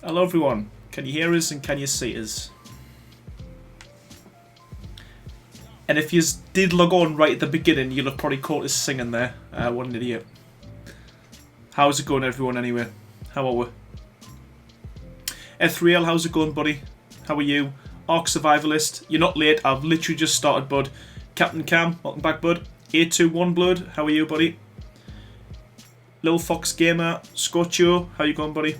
Hello everyone, can you hear us and can you see us? And if you did log on right at the beginning, you'll have probably caught us singing there. What an idiot. How's it going everyone anyway? How are we? Ethriel, how's it going buddy? How are you? Ark Survivalist, you're not late, I've literally just started bud. Captain Cam, welcome back bud. 821 Blood, how are you buddy? Lil Fox Gamer, Scorcho, how you going buddy?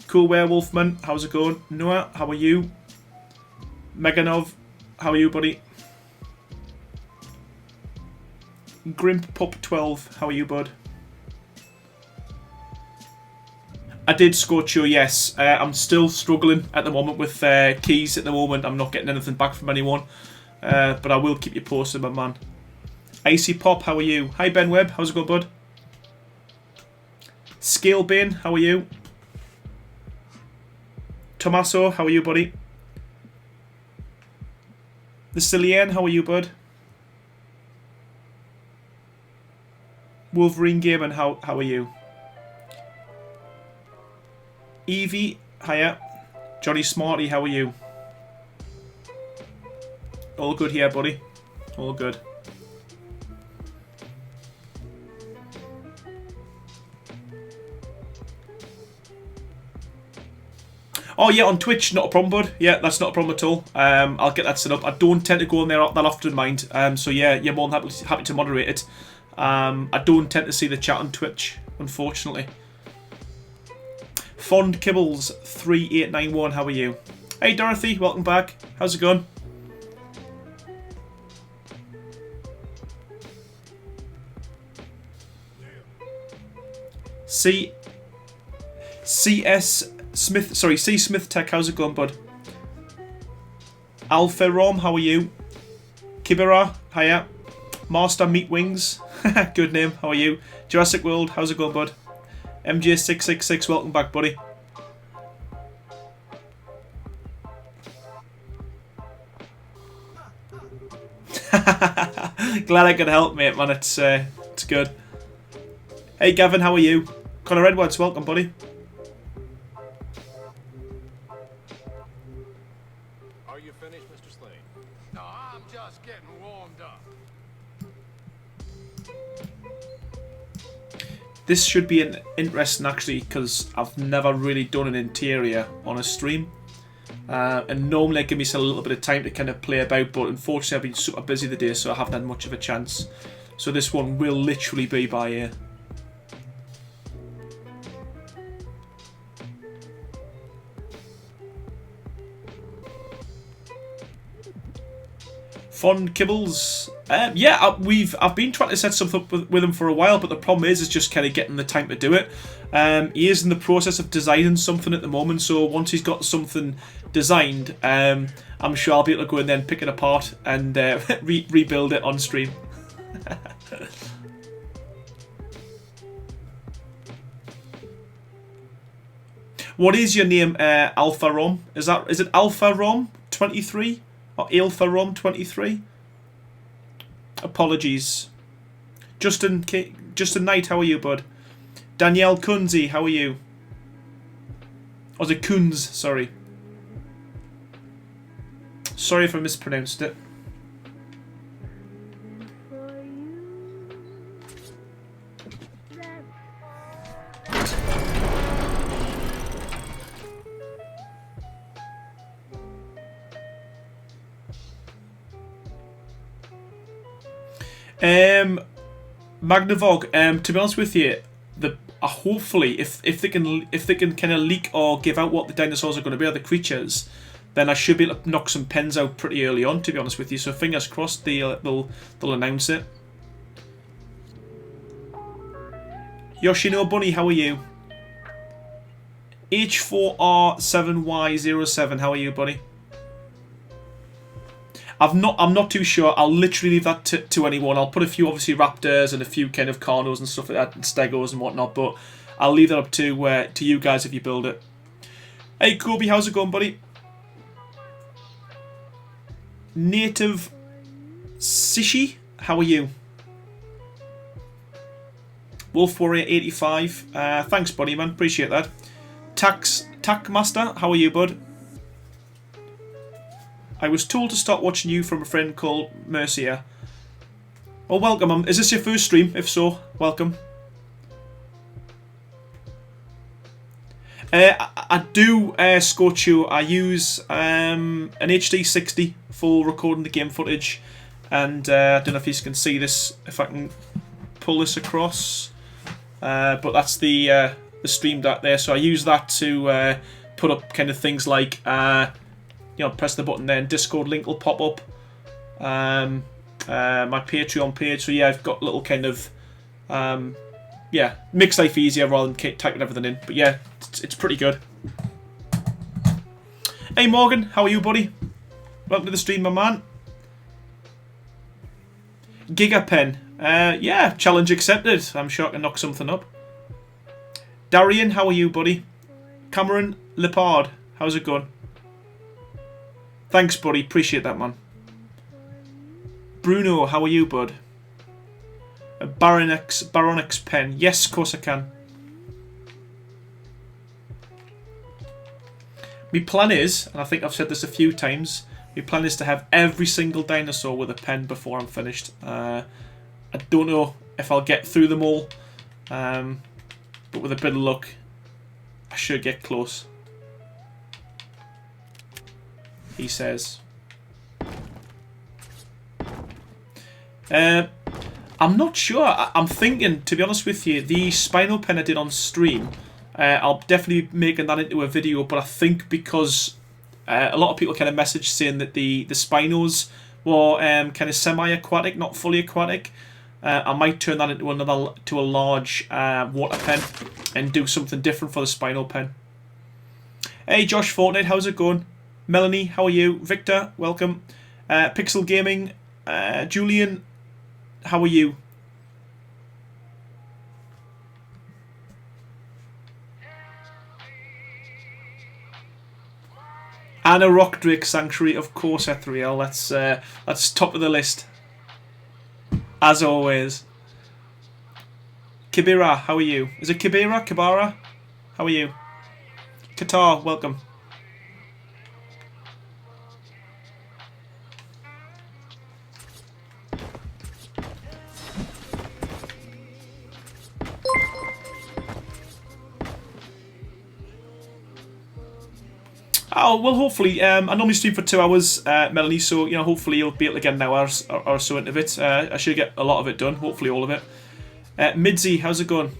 Cool Werewolfman, how's it going? Noah, how are you? Meganov, how are you, buddy? Grimp Pup 12, how are you, bud? I did Scorcho, yes. I'm still struggling at the moment with keys at the moment. I'm not getting anything back from anyone. But I will keep you posted, my man. Icy Pop, how are you? Hi, Ben Webb, how's it going, bud? Scalebane, how are you? Tommaso, how are you, buddy? The Cillian, how are you, bud? Wolverine Gaming, how are you? Evie, hiya. Johnny Smarty, how are you? All good here, buddy. All good. Oh yeah, on Twitch, not a problem, bud. Yeah, that's not a problem at all. I'll get that set up. I don't tend to go on there that often, mind. So yeah, you're more than happy to moderate it. I don't tend to see the chat on Twitch, unfortunately. Fond Kibbles 3891, how are you? Hey Dorothy, welcome back. How's it going? C Smith Tech, how's it going, bud? Alpha Rom, how are you? Kibera, hiya. Master Meat Wings, good name, how are you? Jurassic World, how's it going, bud? MJ666, welcome back, buddy. Glad I could help, mate, man. It's good. Hey, Gavin, how are you? Connor Edwards, welcome, buddy. Are you finished, Mr. Slane? No, I'm just getting warmed up. This should be an interesting, actually, because I've never really done an interior on a stream. And normally I give myself a little bit of time to kind of play about, but unfortunately I've been super busy the day, so I haven't had much of a chance. So this one will literally be by ear. Fond Kibbles, Yeah, I've been trying to set something up with him for a while, but the problem is just kind of getting the time to do it. He is in the process of designing something at the moment, so once he's got something designed, I'm sure I'll be able to go in there and pick it apart and rebuild it on stream. What is your name, Alpha Rom? Is it Alpha Rom 23 or Alpha Rom 23? Apologies. Justin Knight, how are you, bud? Danielle Kunzi, how are you? Or is it Kunz? Sorry. Sorry if I mispronounced it. Magnavog, to be honest with you, hopefully if they can kind of leak or give out what the dinosaurs are going to be, or the creatures, then I should be able to knock some pens out pretty early on, to be honest with you. So fingers crossed they'll announce it. Yoshino Bunny, how are you? H4R7Y07, how are you, buddy? I'm not too sure. I'll literally leave that to anyone. I'll put a few obviously raptors and a few kind of carnos and stuff like that, and stegos and whatnot. But I'll leave that up to you guys if you build it. Hey Kobe, how's it going, buddy? Native Sishi, how are you? Wolf Warrior 85, thanks, buddy, man. Appreciate that. Tack Master, how are you, bud? I was told to start watching you from a friend called Mercia. Well, welcome. Is this your first stream? If so, welcome. I do, Scorch you. I use an HD60 for recording the game footage. And I don't know if you can see this, if I can pull this across. But that's the stream that there. So I use that to put up kind of things like... you know, press the button there and Discord link will pop up. My Patreon page. So yeah, I've got little kind of yeah, makes life easier rather than typing everything in. But yeah, it's pretty good. Hey Morgan, how are you, buddy? Welcome to the stream, my man. Gigapen. Yeah, challenge accepted. I'm sure I can knock something up. Darian, how are you, buddy? Cameron Lepard, how's it going? Thanks, buddy. Appreciate that, man. Bruno, how are you, bud? Baronix pen. Yes, of course I can. My plan is, and I think I've said this a few times, my plan is to have every single dinosaur with a pen before I'm finished. I don't know if I'll get through them all, but with a bit of luck, I should get close. He says. I'm not sure. I'm thinking, to be honest with you, the spinal pen I did on stream, I'll definitely be making that into a video, but I think because a lot of people kind of messaged saying that the spinos were kind of semi-aquatic, not fully aquatic, I might turn that into a large water pen and do something different for the spinal pen. Hey Josh Fortnite, how's it going? Melanie, how are you? Victor, welcome. Pixel Gaming, Julian, how are you? Anna Rock Drake Sanctuary, of course, Ethriel. That's top of the list. As always. Kibera, how are you? Is it Kibera? Kibara? How are you? Qatar, welcome. Oh, well, hopefully. I normally stream for 2 hours, Melanie, so, you know, hopefully you'll be able to get an hour or so into it. I should get a lot of it done, hopefully all of it. Midzi, how's it going?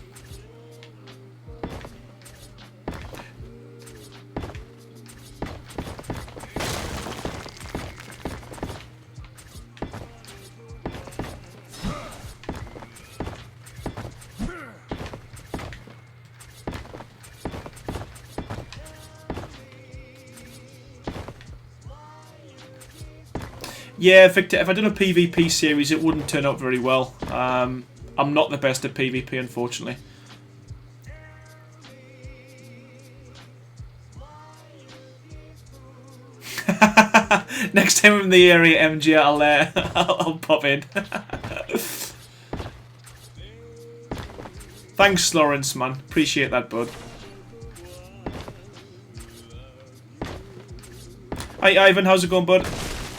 Yeah, Victor, if I did a PvP series, it wouldn't turn out very well. I'm not the best at PvP, unfortunately. Next time I'm in the area, MG, I'll pop in. Thanks, Lawrence, man. Appreciate that, bud. Hi, Ivan. How's it going, bud?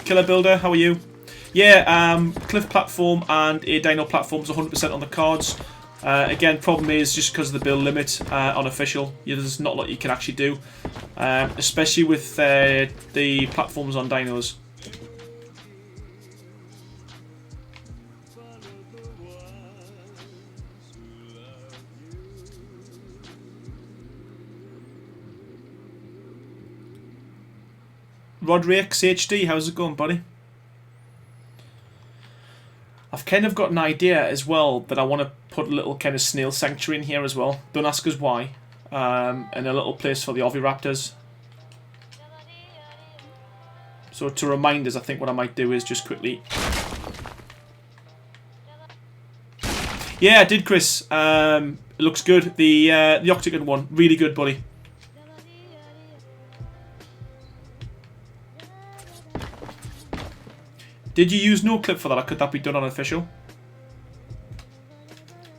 Killer Builder, how are you? Yeah, Cliff platform and a Dino platform's 100% on the cards. Again, problem is just because of the build limit on official, there's not a lot you can actually do, especially with the platforms on Dinos. Roderick HD, how's it going, buddy? I've kind of got an idea as well that I want to put a little kind of snail sanctuary in here as well. Don't ask us why. And a little place for the Oviraptors. So to remind us, I think what I might do is just quickly... Yeah, I did, Chris. It looks good. The Octagon one, really good, buddy. Did you use no clip for that, or could that be done on official?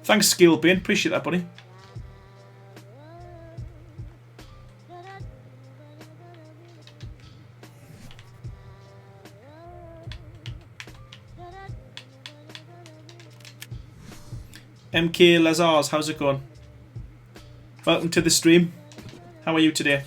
Thanks, Skill Bin. Appreciate that, buddy. MK Lazars, how's it going? Welcome to the stream. How are you today?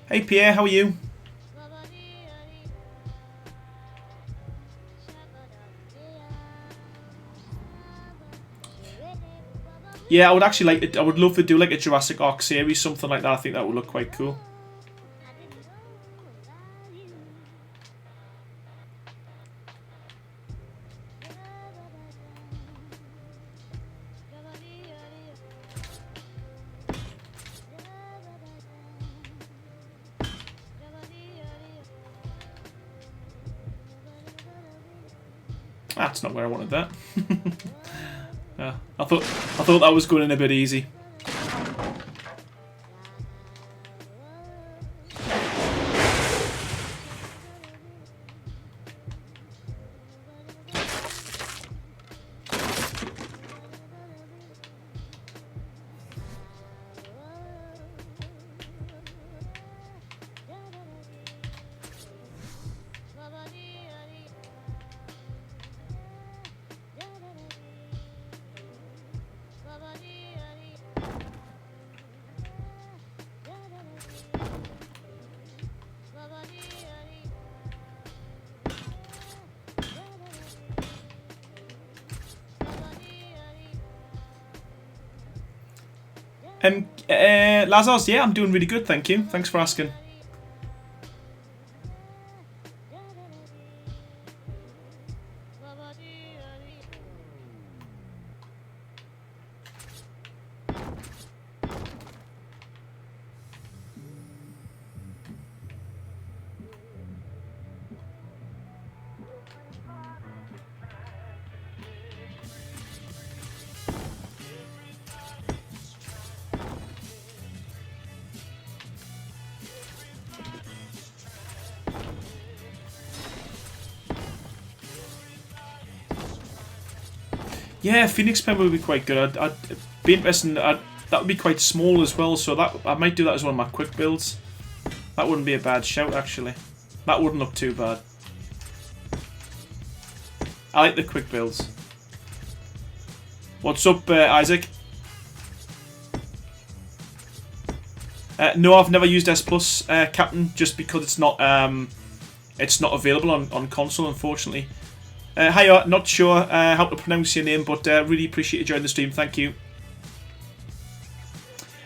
Hey Pierre, how are you? Yeah, I would actually like it. I would love to do like a Jurassic Ark series, something like that. I think that would look quite cool. That's not where I wanted that. Yeah, I thought that was going in a bit easy. Lazarus, yeah, I'm doing really good, thank you. Thanks for asking. Yeah, Phoenix Pen would be quite good. I'd be interested. That would be quite small as well, so that I might do that as one of my quick builds. That wouldn't be a bad shout, actually. That wouldn't look too bad. I like the quick builds. What's up, Isaac? No, I've never used S Plus, Captain, just because it's not available on console, unfortunately. Hi, not sure how to pronounce your name, but really appreciate you joining the stream. Thank you.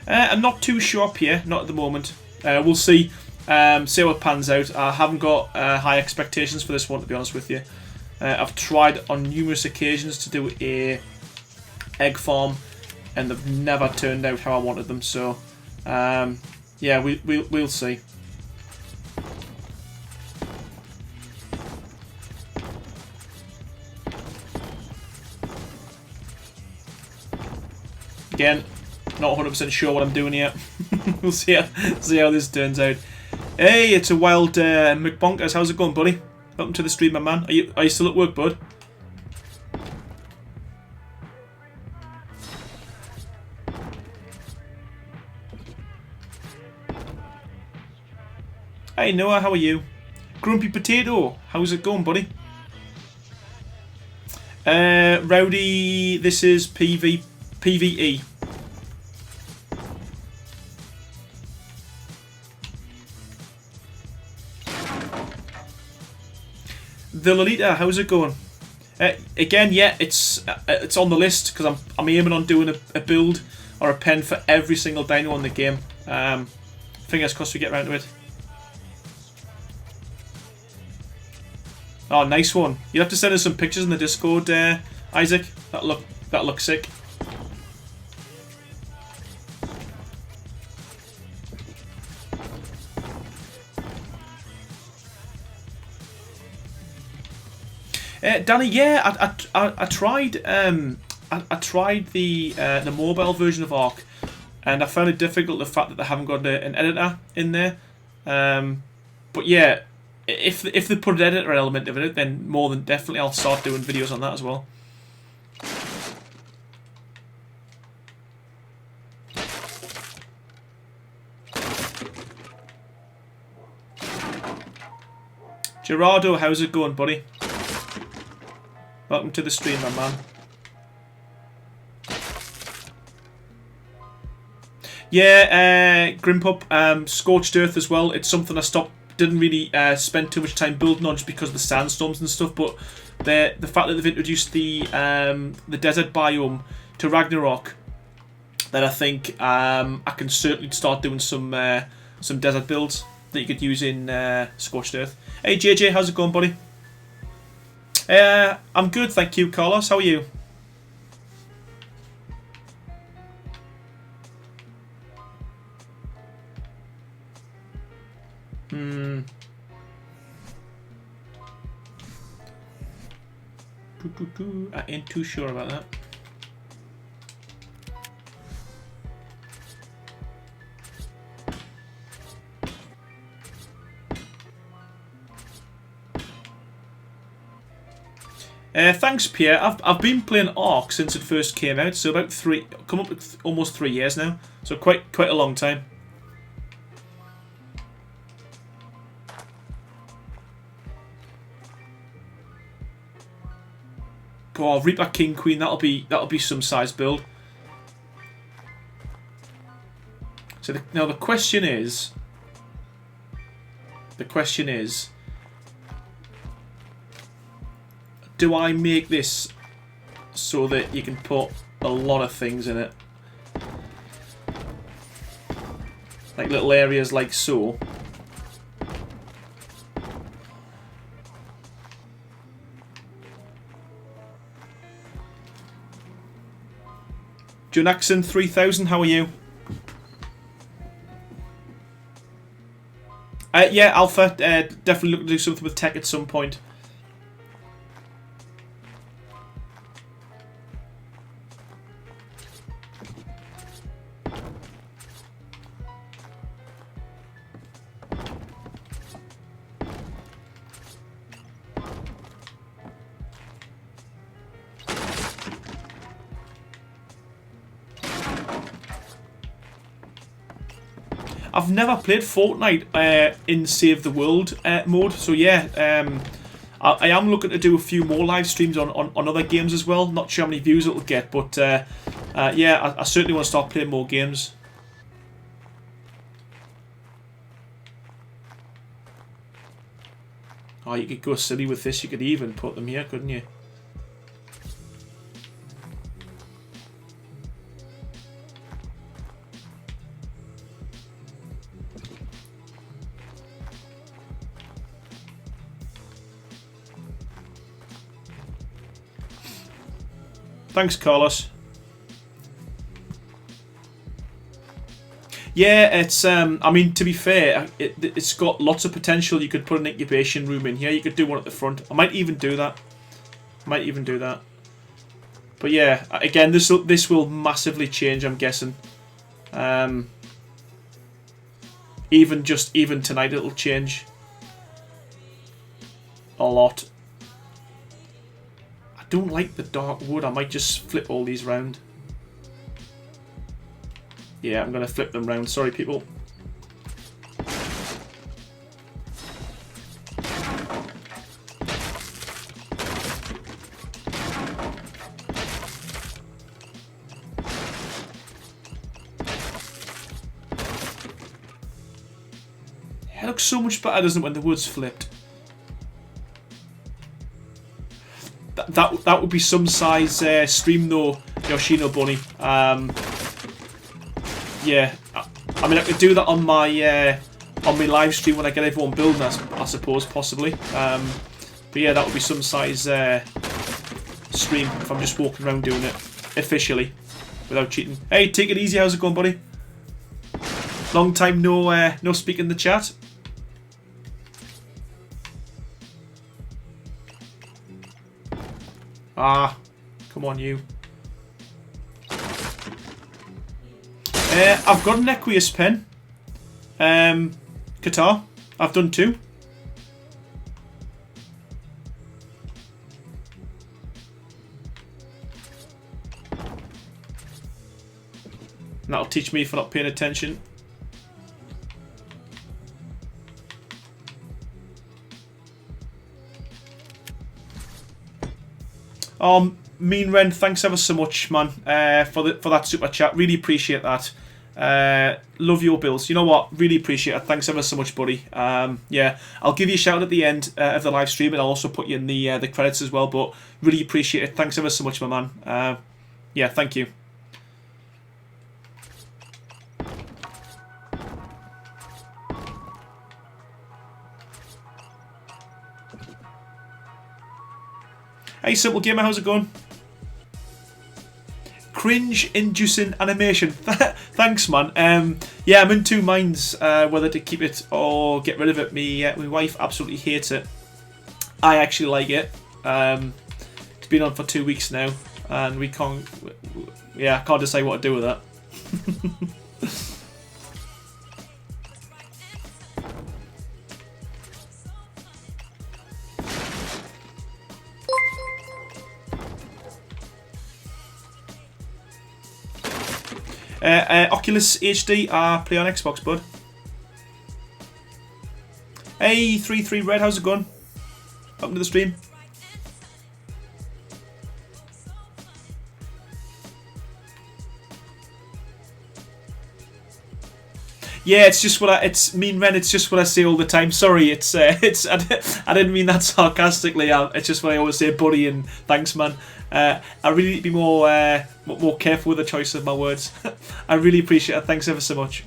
I'm not too sure up here, not at the moment. We'll see. See how it pans out. I haven't got high expectations for this one, to be honest with you. I've tried on numerous occasions to do a egg farm, and they've never turned out how I wanted them. So, yeah, we'll see. Again, not 100% sure what I'm doing here. We'll see how this turns out. Hey, it's a wild McBonkers. How's it going, buddy? Welcome to the stream, my man. Are you still at work, bud? Hey, Noah, how are you? Grumpy Potato, how's it going, buddy? Rowdy, this is PvE. The Lolita, how's it going? Again, yeah, it's on the list because I'm aiming on doing a build or a pen for every single dino in the game. Fingers crossed we get around to it. Oh, nice one. You'll have to send us some pictures in the Discord, Isaac. That looks sick. Danny, yeah, I tried I tried the mobile version of Arc, and I found it difficult the fact that they haven't got an editor in there. But yeah, if they put an editor element of it, then more than definitely I'll start doing videos on that as well. Gerardo, how's it going, buddy? Welcome to the stream, my man. Yeah, Grimpup, Scorched Earth as well. It's something I didn't really spend too much time building on just because of the sandstorms and stuff. But the fact that they've introduced the desert biome to Ragnarok, then I think I can certainly start doing some desert builds that you could use in Scorched Earth. Hey JJ, how's it going, buddy? I'm good, thank you, Carlos. How are you? I ain't too sure about that. Thanks, Pierre. I've been playing Ark since it first came out, so about almost 3 years now. So quite a long time. Oh, Reaper King Queen, that'll be some size build. So now the question is, do I make this so that you can put a lot of things in it? Like little areas like so. Junaxon 3000, how are you? Yeah, Alpha, definitely looking to do something with tech at some point. I've never played Fortnite in Save the World mode, so yeah, I am looking to do a few more live streams on other games as well. Not sure how many views it'll get, but yeah, I certainly want to start playing more games. Oh, you could go silly with this. You could even put them here, couldn't you? Thanks, Carlos. Yeah, it's I mean, to be fair, it's got lots of potential. You could put an incubation room in here. You could do one at the front. I might even do that. But yeah, again, this will massively change, I'm guessing. Even tonight, it'll change a lot. I don't like the dark wood. I might just flip all these round. Yeah, I'm going to flip them round. Sorry, people. It looks so much better, doesn't it, when the wood's flipped? That would be some size stream, though, Yoshino Bunny. Yeah, I mean, I could do that on my live stream when I get everyone building, I suppose, possibly. But yeah, that would be some size stream if I'm just walking around doing it officially without cheating. Hey, take it easy. How's it going, buddy? Long time no speak in the chat. Ah, come on, you. I've got an Aqueous pen. Guitar. I've done 2. And that'll teach me for not paying attention. Mean Ren, thanks ever so much, man, for that super chat. Really appreciate that. Love your builds. You know what? Really appreciate it. Thanks ever so much, buddy. Yeah, I'll give you a shout at the end of the live stream, and I'll also put you in the credits as well. But really appreciate it. Thanks ever so much, my man. Yeah, thank you. Hey, Simple Gamer, how's it going? Cringe-inducing animation. Thanks, man. Yeah, I'm in 2 minds whether to keep it or get rid of it. My wife absolutely hates it. I actually like it. It's been on for 2 weeks now, and we can't. Yeah, I can't decide what to do with that. Oculus HD, play on Xbox, bud. Hey, 33 Red, how's it going? Welcome to the stream. Yeah, it's just what it's Mean Ren. It's just what I say all the time. Sorry, it's I didn't mean that sarcastically. It's just what I always say, buddy, and thanks, man. I really need to be more careful with the choice of my words. I really appreciate it. Thanks ever so much.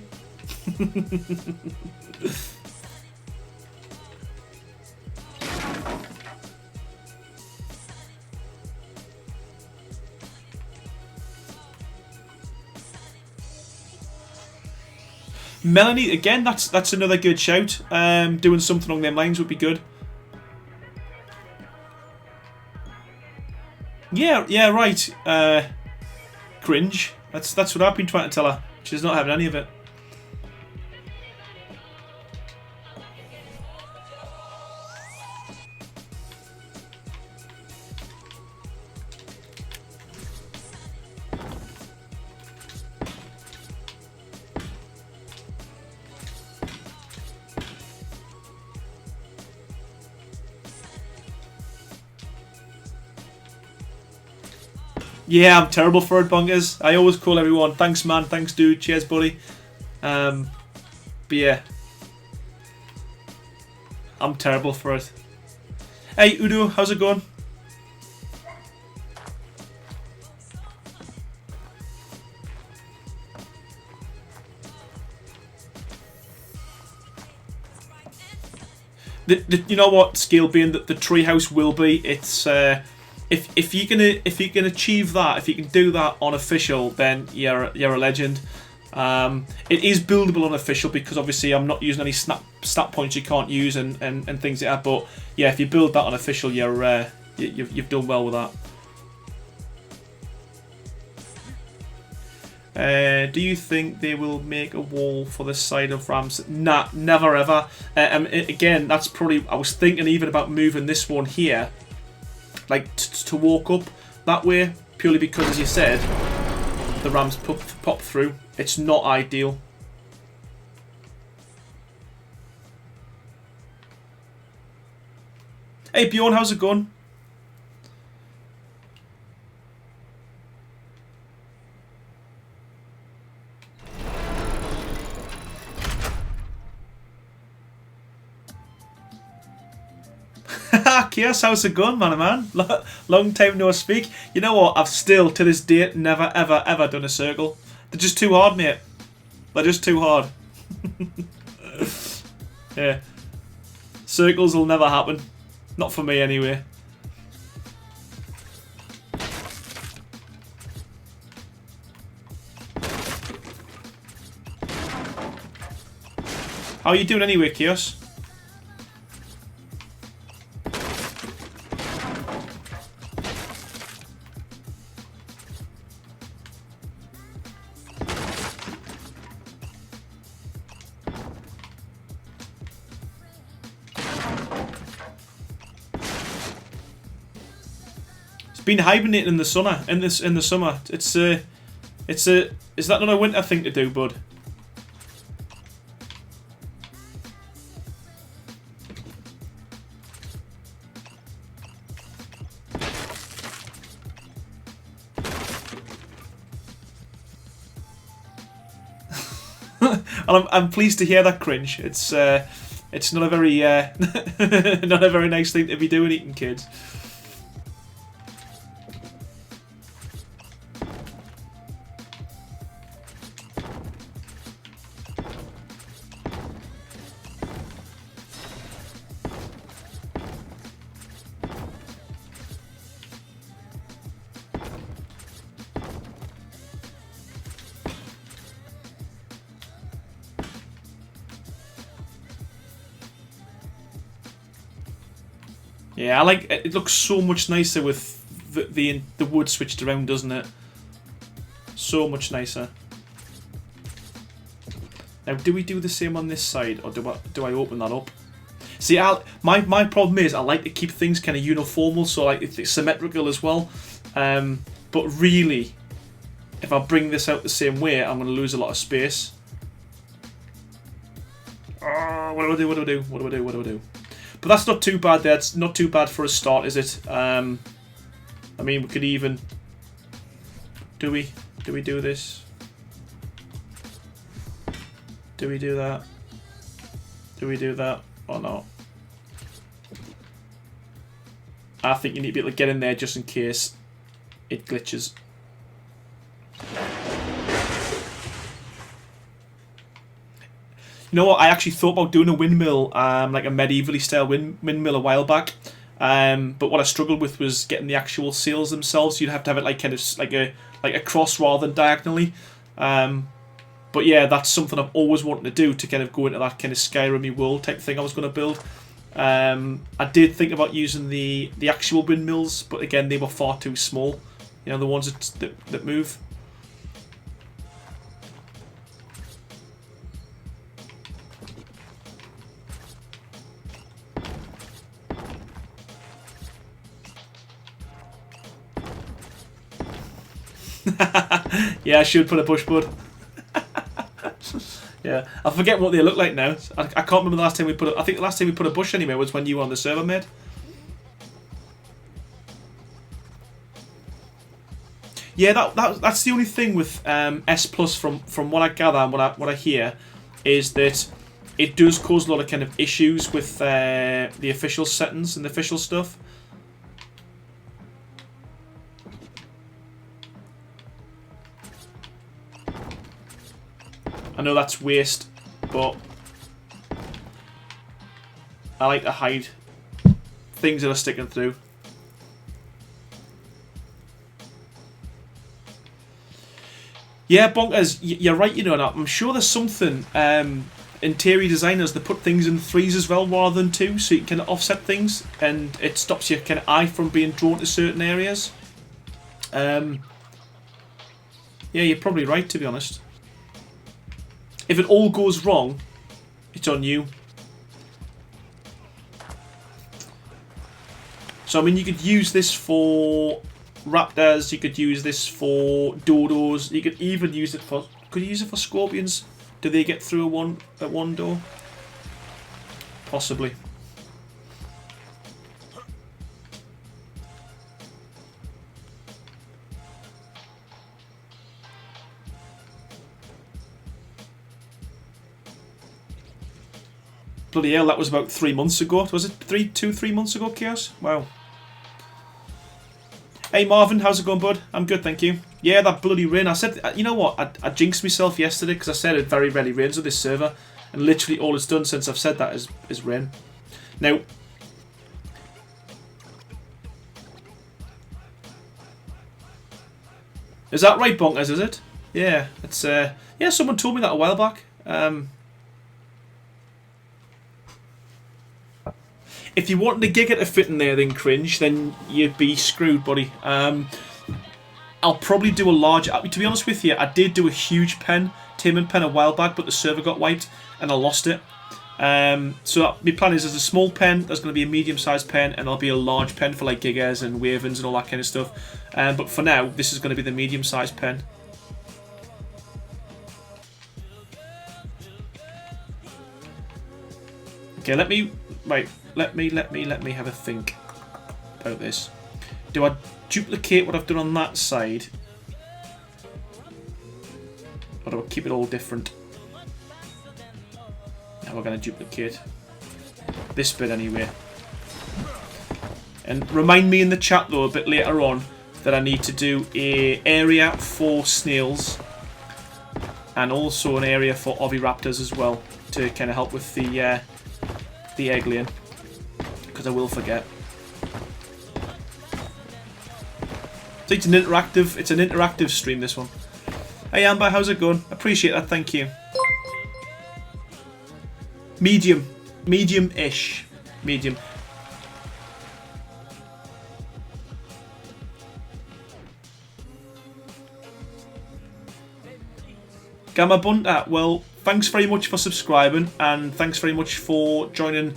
Melanie, again, that's another good shout. Doing something along them lines would be good. Yeah, right. Cringe. That's what I've been trying to tell her. She's not having any of it. Yeah, I'm terrible for it, Bonkers. I always call everyone, thanks, man, thanks, dude, cheers, buddy. But yeah, I'm terrible for it. Hey Udo, how's it going? You know what, Scale being that the treehouse will be, it's if you can achieve that, if you can do that on official, then you're a legend. It is buildable on official because obviously I'm not using any stat points you can't use and things like that. But yeah, if you build that on official, you've done well with that. Do you think they will make a wall for the side of Rams? Nah, never ever. Again, that's probably, I was thinking even about moving this one here, like to walk up that way, purely because, as you said, the Rams pop through. It's not ideal. Hey Bjorn, how's it going? Chaos, how's it going, man? Long time no speak. You know what? I've still, to this date, never, ever done a circle. They're just too hard, mate. They're just too hard. Yeah. Circles will never happen. Not for me, anyway. How are you doing anyway, Chaos? Been hibernating in the summer. In the summer, is that not a winter thing to do, bud? I'm pleased to hear that, Cringe. It's not a very not a very nice thing to be doing, eating kids. Yeah, I like it. It looks so much nicer with the wood switched around, doesn't it? So much nicer. Now, do we do the same on this side, or do I open that up? See, my problem is I like to keep things kind of uniformal, so like it's symmetrical as well. But really, if I bring this out the same way, I'm going to lose a lot of space. What do I do? What do I do? What do I do? What do I do? But that's not too bad there. It's not too bad for a start, is it? I mean, we could even... Do we do this? Do we do that? Do we do that? Or not? I think you need to be able to get in there just in case it glitches. You know what? I actually thought about doing a windmill, like a medievally style windmill a while back. But what I struggled with was getting the actual sails themselves. You'd have to have it like kind of like a cross rather than diagonally. But yeah, that's something I've always wanted to do, to kind of go into that kind of Skyrim-y world type thing I was going to build. I did think about using the actual windmills, but again, they were far too small. You know, the ones that move. Yeah, I should put a bush bud. Yeah, I forget what they look like now. I can't remember the last time we put. I think the last time we put a bush anyway was when you were on the server, mate. Yeah, that's the only thing with S Plus from what I gather and what I hear, is that it does cause a lot of kind of issues with the official settings and the official stuff. I know that's waste, but I like to hide things that are sticking through. Yeah, bonkers, you're right, you know, and I'm sure there's something, interior designers, that put things in 3s as well rather than 2, so you can offset things, and it stops your kind of eye from being drawn to certain areas. Yeah, you're probably right, to be honest. If it all goes wrong, it's on you. So, I mean, you could use this for raptors, you could use this for dodos, you could even use it for... Could you use it for scorpions? Do they get through at one door? Possibly. Bloody hell, that was about 3 months ago. Was it 3 months ago, Chaos? Wow. Hey Marvin, how's it going, bud? I'm good, thank you. Yeah, that bloody rain. I said, you know what? I jinxed myself yesterday because I said it very rarely rains on this server. And literally all it's done since I've said that is rain. Now, is that right, Bonkers, is it? Yeah, it's, yeah, someone told me that a while back. If you wanted a Giga to fit in there, then Cringe, then you'd be screwed, buddy. I'll probably do a large... To be honest with you, I did do a huge pen, Taming pen, a while back, but the server got wiped and I lost it. So my plan is there's a small pen, there's going to be a medium-sized pen, and there'll be a large pen for like Gigas and Wavens and all that kind of stuff. But for now, this is going to be the medium-sized pen. Okay, let me have a think about this. Do I duplicate what I've done on that side, or do I keep it all different? Now we're going to duplicate this bit anyway. And remind me in the chat though a bit later on that I need to do an area for snails and also an area for oviraptors as well to kind of help with the egg laying, because I will forget. So it's an interactive stream, this one. Hey Amber, how's it going? Appreciate that, thank you. Medium-ish. Medium. Gamma Bunta, well, thanks very much for subscribing, and thanks very much for joining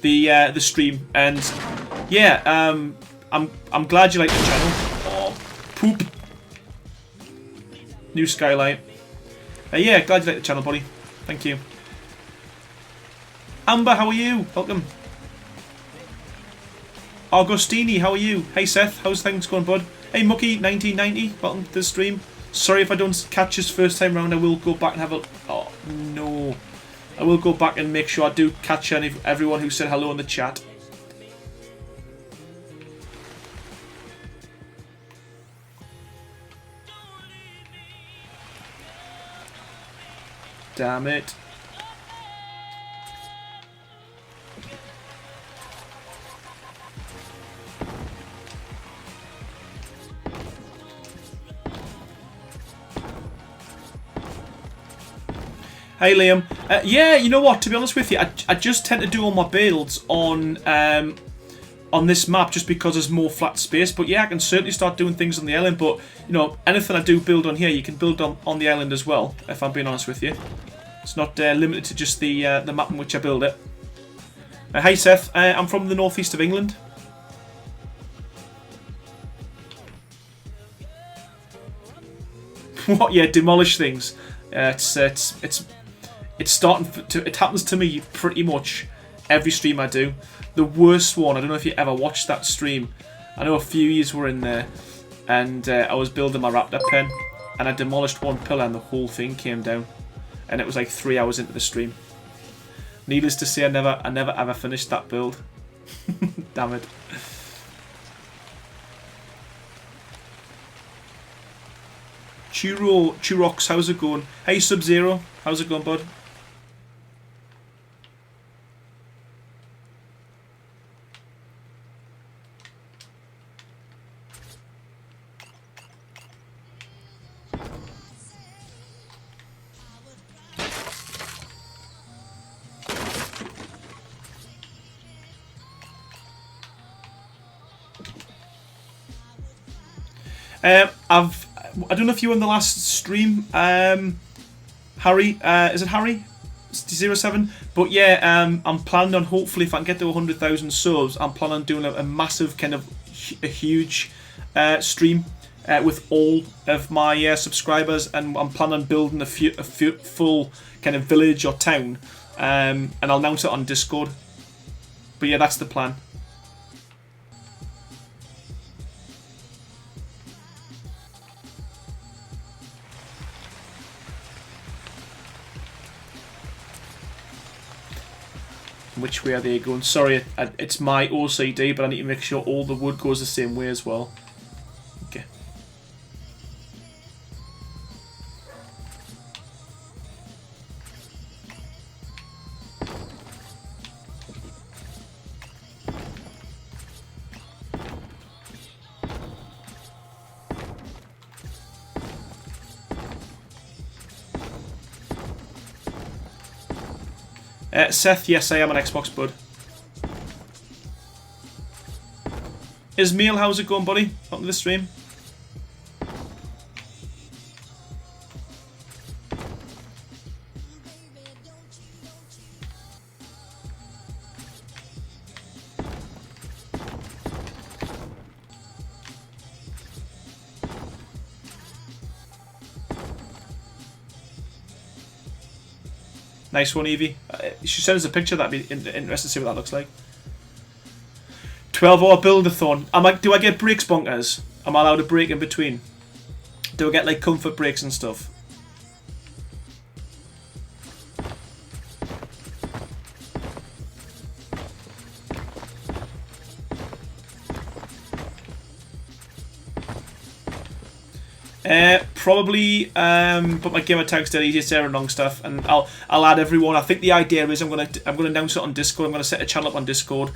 the stream. And yeah, I'm glad you like the channel. Oh, poop. New skylight. Yeah, glad you like the channel, buddy. Thank you. Amber, how are you? Welcome. Augustini, how are you? Hey Seth, how's things going, bud? Hey Mucky, 1990, welcome to the stream. Sorry if I don't catch this first time round. I will go back and have a... Oh, no. I will go back and make sure I do catch everyone who said hello in the chat. Damn it. Hey Liam. Yeah, you know what? To be honest with you, I just tend to do all my builds on this map just because there's more flat space. But yeah, I can certainly start doing things on the island. But you know, anything I do build on here, you can build on the island as well. If I'm being honest with you, it's not limited to just the map in which I build it. Hey Seth, I'm from the northeast of England. What? Yeah, demolish things. It's starting to. It happens to me pretty much every stream I do. The worst one, I don't know if you ever watched that stream. I know a few years were in there, and I was building my raptor pen, and I demolished one pillar, and the whole thing came down, and it was like 3 hours into the stream. Needless to say, I never ever finished that build. Damn it. Churox, how's it going? Hey Sub-Zero, how's it going, bud? I don't know if you were in the last stream, Harry. Is it Harry? 07? But yeah, I'm planning on, hopefully, if I can get to 100,000 subs, I'm planning on doing a massive kind of a huge stream with all of my subscribers, and I'm planning on building a full kind of village or town, and I'll announce it on Discord. But yeah, that's the plan. Which way are they going? Sorry, it's my OCD, but I need to make sure all the wood goes the same way as well. Okay. Seth, yes, I am an Xbox bud. Ismail, how's it going, buddy? Welcome to the stream. Nice one, Evie. You should send us a picture. That'd be interesting to see what that looks like. 12-hour build-a-thon. Do I get breaks, bonkers? Am I allowed to break in between? Do I get like comfort breaks and stuff? Probably, but my gamer tag's dead easy, Sarah and long stuff, and I'll add everyone. I think the idea is I'm gonna announce it on Discord. I'm gonna set a channel up on Discord.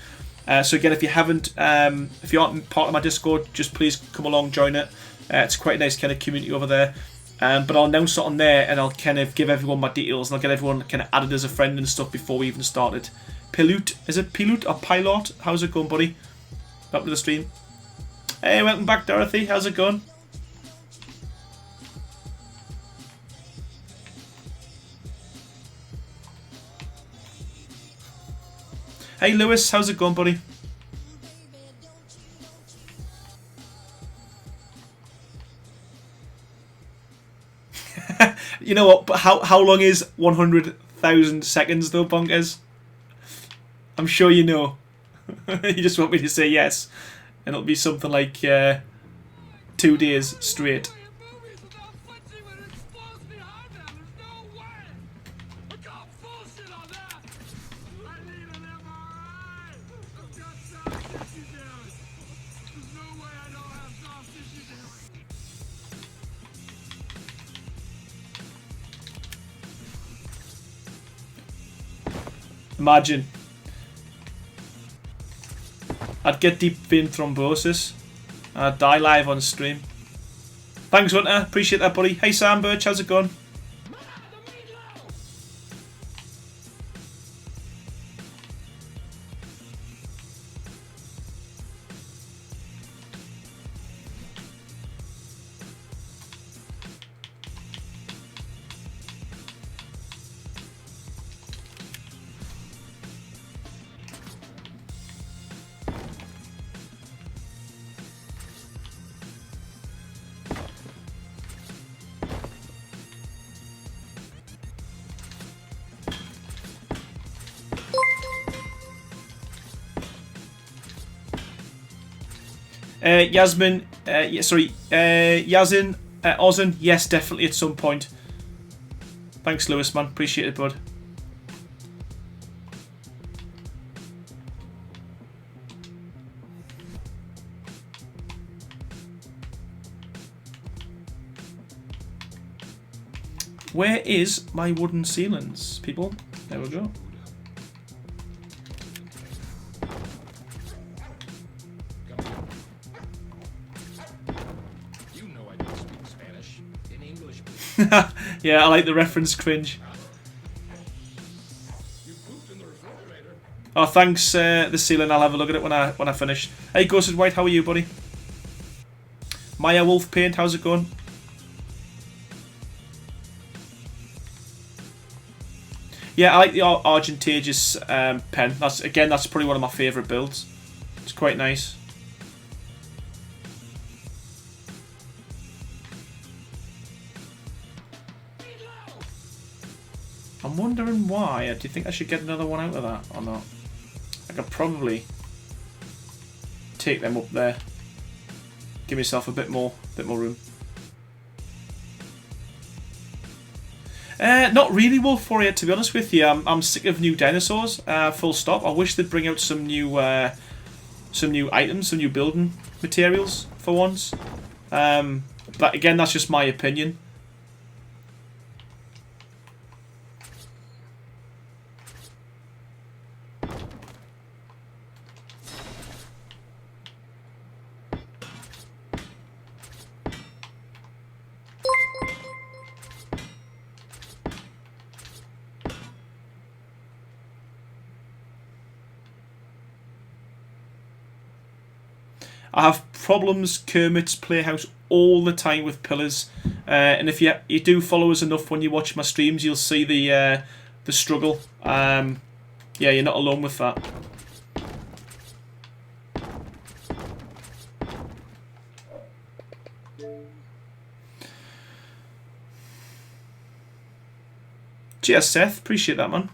So again, if you haven't, if you aren't part of my Discord, just please come along, join it. It's quite a nice kind of community over there. But I'll announce it on there, and I'll kind of give everyone my details, and I'll get everyone kind of added as a friend and stuff before we even started. Pilot, is it Pilot or Pilot? How's it going, buddy? Welcome to the stream. Hey, welcome back, Dorothy. How's it going? Hey Lewis, how's it going, buddy? You know what? But how long is 100,000 seconds though, bonkers? I'm sure you know. You just want me to say yes, and it'll be something like 2 days straight. Imagine. I'd get deep vein thrombosis and I'd die live on stream. Thanks, Winter. Appreciate that, buddy. Hey, Sam Birch. How's it going? Yasmin, Yazin, Ozin, yes, definitely at some point. Thanks, Lewis, man. Appreciate it, bud. Where is my wooden ceilings, people? There we go. You know I don't speak Spanish. In English. Yeah, I like the reference, cringe. You pooped in the refrigerator. Oh, thanks, the ceiling. I'll have a look at it when I finish. Hey, Ghosted White, how are you, buddy? Maya Wolf Paint, how's it going? Yeah, I like the Argentageous pen. That's probably one of my favourite builds. It's quite nice. I'm wondering why. Do you think I should get another one out of that or not? I could probably take them up there. Give myself a bit more room. Not really, Wolf Warrior, to be honest with you. I'm sick of new dinosaurs. Full stop. I wish they'd bring out some new items, some new building materials for once. But again, that's just my opinion. I have problems Kermit's Playhouse all the time with pillars, and if you do follow us enough when you watch my streams, you'll see the struggle. Yeah, you're not alone with that. Cheers, Seth. Appreciate that, man.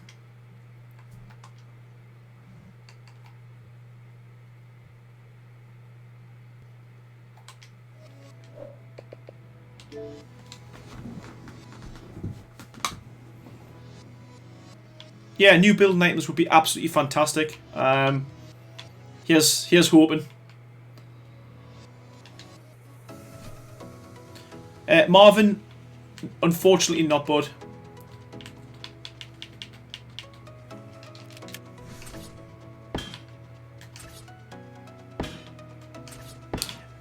Yeah, new building items would be absolutely fantastic. Here's hoping. Marvin, unfortunately not, bud.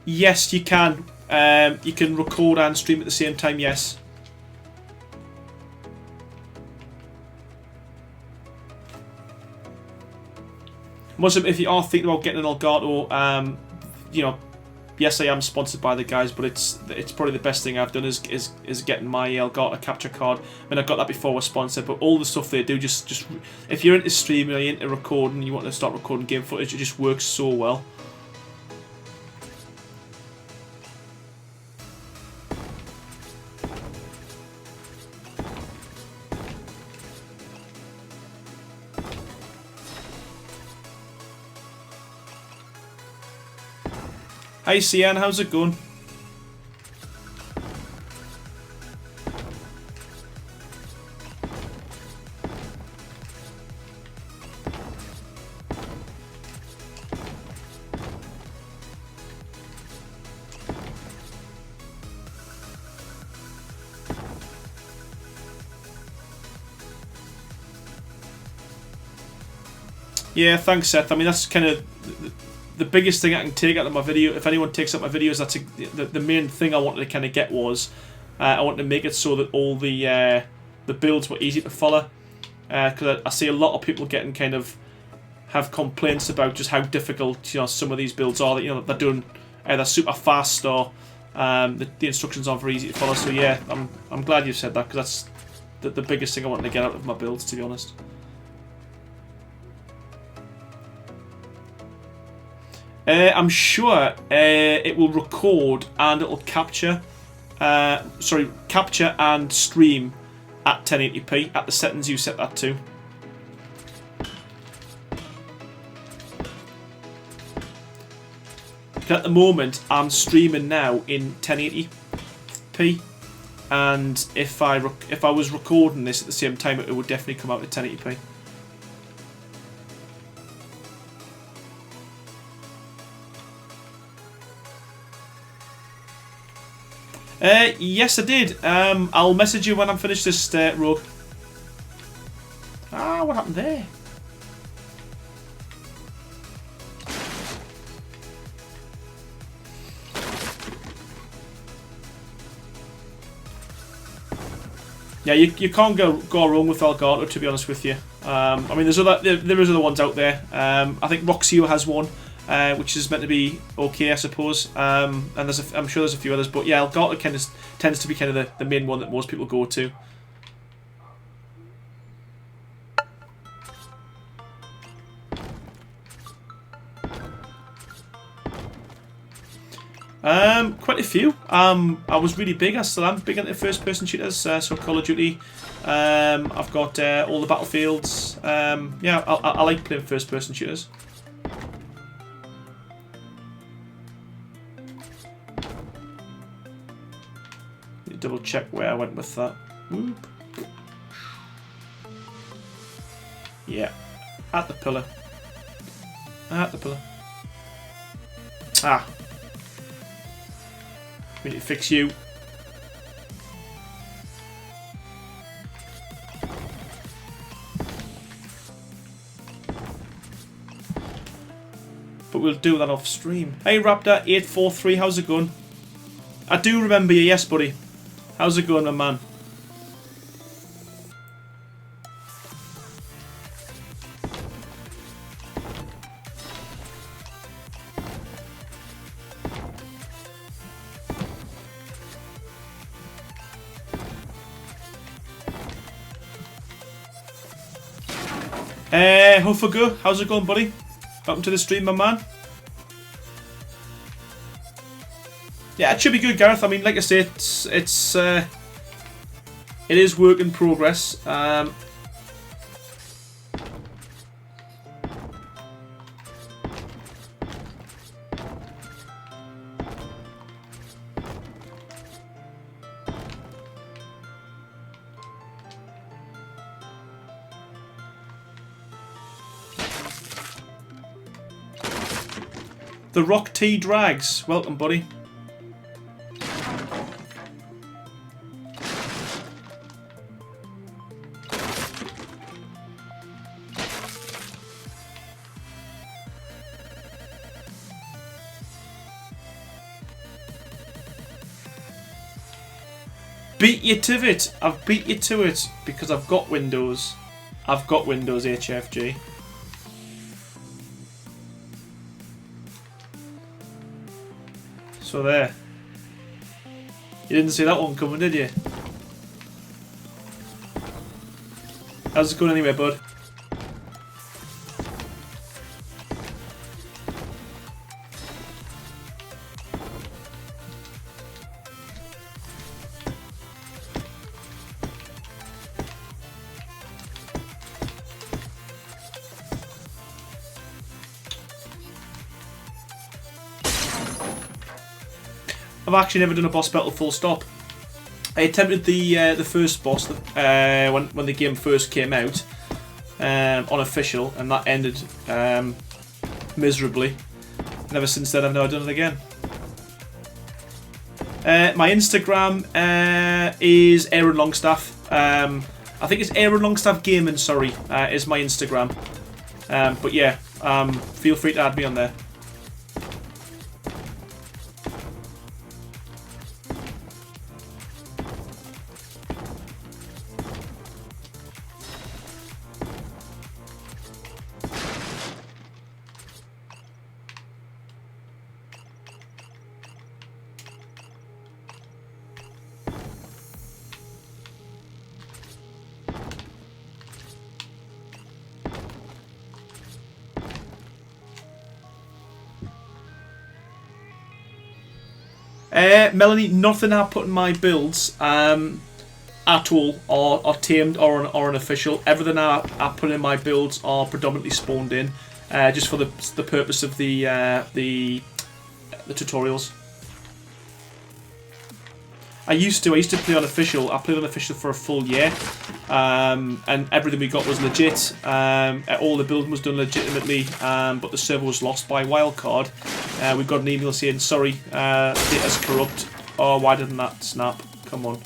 Yes, you can. You can record and stream at the same time, yes. Muslim, if you are thinking about getting an Elgato, you know, yes, I am sponsored by the guys, but it's probably the best thing I've done is getting my Elgato capture card. I mean, I got that before I was sponsored, but all the stuff they do, just if you're into streaming or you're into recording, you want to start recording game footage, it just works so well. Hey Cian, how's it going? Yeah, thanks Seth. I mean, that's kind of the biggest thing I can take out of my video. If anyone takes up my videos, that's the main thing I wanted to kind of get was I wanted to make it so that all the builds were easy to follow, because I see a lot of people getting kind of have complaints about just how difficult some of these builds are. That they're doing either super fast or the instructions aren't very easy to follow. So yeah, I'm glad you said that, because that's the biggest thing I wanted to get out of my builds, to be honest. I'm sure it will record and it'll capture and stream at 1080p at the settings you set that to. At the moment, I'm streaming now in 1080p, and if I was recording this at the same time, it would definitely come out at 1080p. Yes, I did. I'll message you when I'm finished this, Rogue. Ah, what happened there? Yeah, you can't go wrong with Elgato, to be honest with you. I mean, there is other ones out there. I think Roxio has one, which is meant to be okay, I suppose. And I'm sure there's a few others, but yeah, Elgato tends to be kind of the main one that most people go to. Quite a few. I was really big. I still am big into first-person shooters. So Call of Duty. I've got all the Battlefields. Yeah, I like playing first-person shooters. Double check where I went with that. Whoop. Yeah, at the pillar. At the pillar. Ah. We need to fix you. But we'll do that off stream. Hey Raptor843, how's it going? I do remember you, yes buddy. How's it going, my man? Huffagu, how's it going, buddy? Welcome to the stream, my man. Yeah, it should be good, Gareth. I mean, like I say, it is work in progress. The Rock T Drags, welcome, buddy. Beat you to it. I've beat you to it because I've got Windows. I've got Windows HFG. So there. You didn't see that one coming, did you? How's it going anyway, bud? I've actually never done a boss battle full stop. I attempted the first boss when the game first came out on official, and that ended miserably. And ever since then, I've never done it again. My Instagram is Aaron Longstaff. I think it's Aaron Longstaff Gaming. Sorry, is my Instagram. But yeah, feel free to add me on there. Melanie, nothing I put in my builds at all are tamed or unofficial. Everything I put in my builds are predominantly spawned in, just for the purpose of the tutorials. I used to play on official. I played on official for a full year, and everything we got was legit. All the building was done legitimately, but the server was lost by wildcard. We got an email saying sorry, data's corrupt, Oh, why didn't that snap? Come on.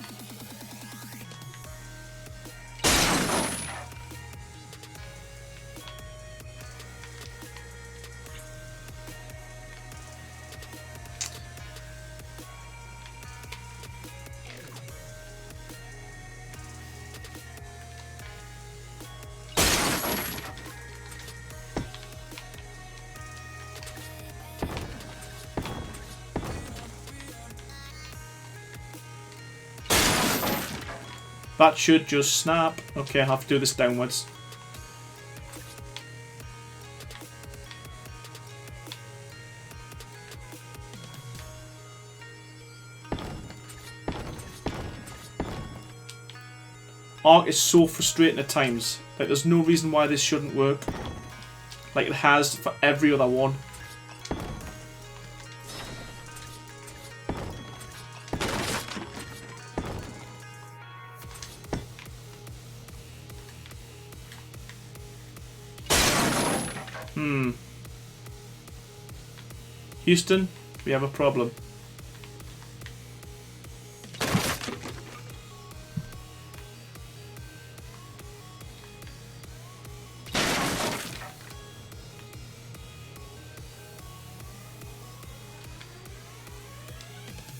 That should just snap. Okay, I have to do this downwards. Arc is so frustrating at times. Like, there's no reason why this shouldn't work. Like it has for every other one. Houston, we have a problem.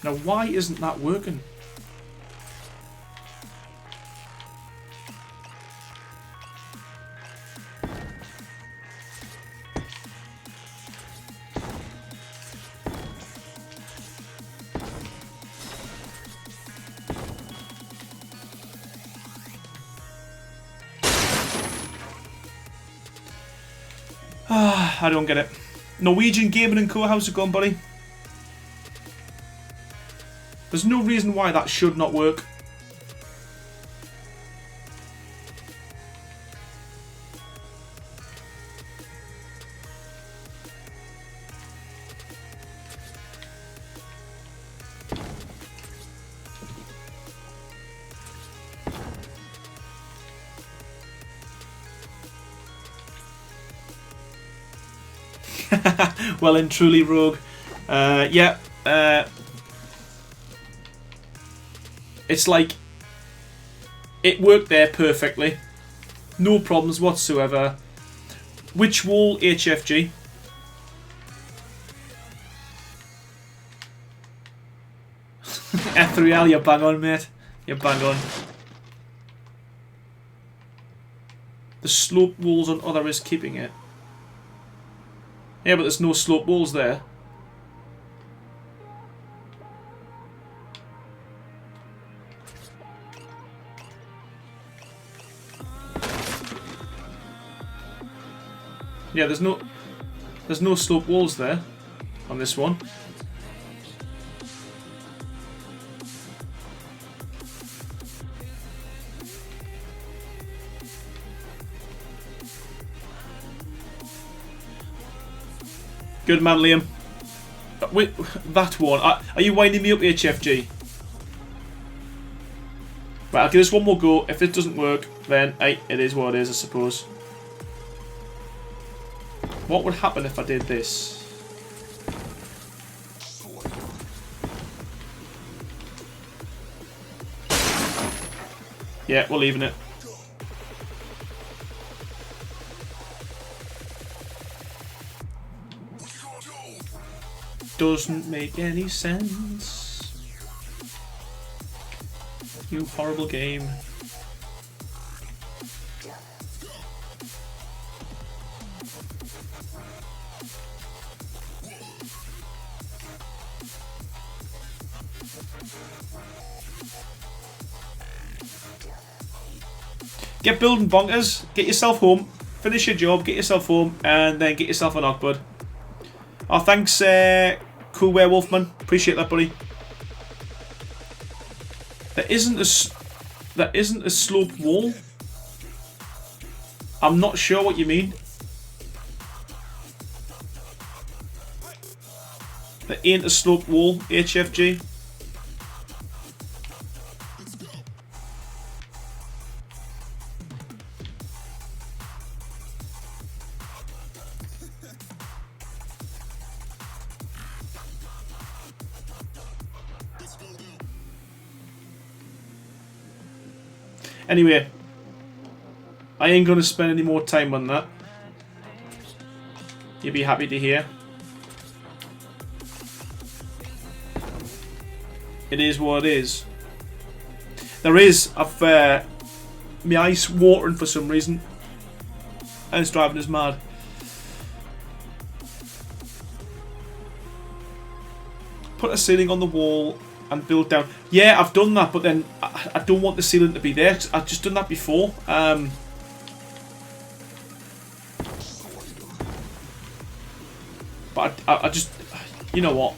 Now, why isn't that working? I don't get it. Norwegian Gaming and Co, how's it going, buddy? There's no reason why that should not work. Well and truly, Rogue. Yeah. It's like it worked there perfectly. No problems whatsoever. Which wall, HFG? Ethereal, you're bang on, mate. You're bang on. The slope walls on other is keeping it. Yeah, but there's no slope walls there. Yeah, there's no slope walls there on this one. Good man, Liam. Wait, that one. Are you winding me up, HFG? Right, I'll give this one more go. If it doesn't work, then hey, it is what it is, I suppose. What would happen if I did this? Yeah, we're leaving it. Doesn't make any sense. You horrible game. Get building, bonkers. Get yourself home. Finish your job. Get yourself home, and then get yourself a knock, bud. Oh, thanks, Cool Werewolfman. Appreciate that, buddy. There isn't a slope wall. I'm not sure what you mean. There ain't a slope wall, HFG. Anyway, I ain't going to spend any more time on that. You'll be happy to hear. It is what it is. There is, my eyes watering for some reason. And it's driving us mad. Put a ceiling on the wall and build down. Yeah, I've done that, but then I don't want the ceiling to be there. 'Cause I've just done that before. But I just, you know what?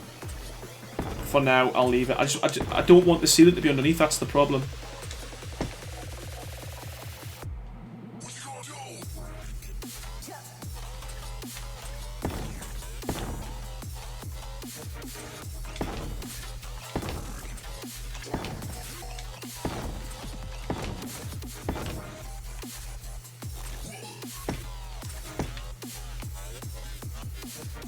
For now, I'll leave it. I don't want the ceiling to be underneath. That's the problem.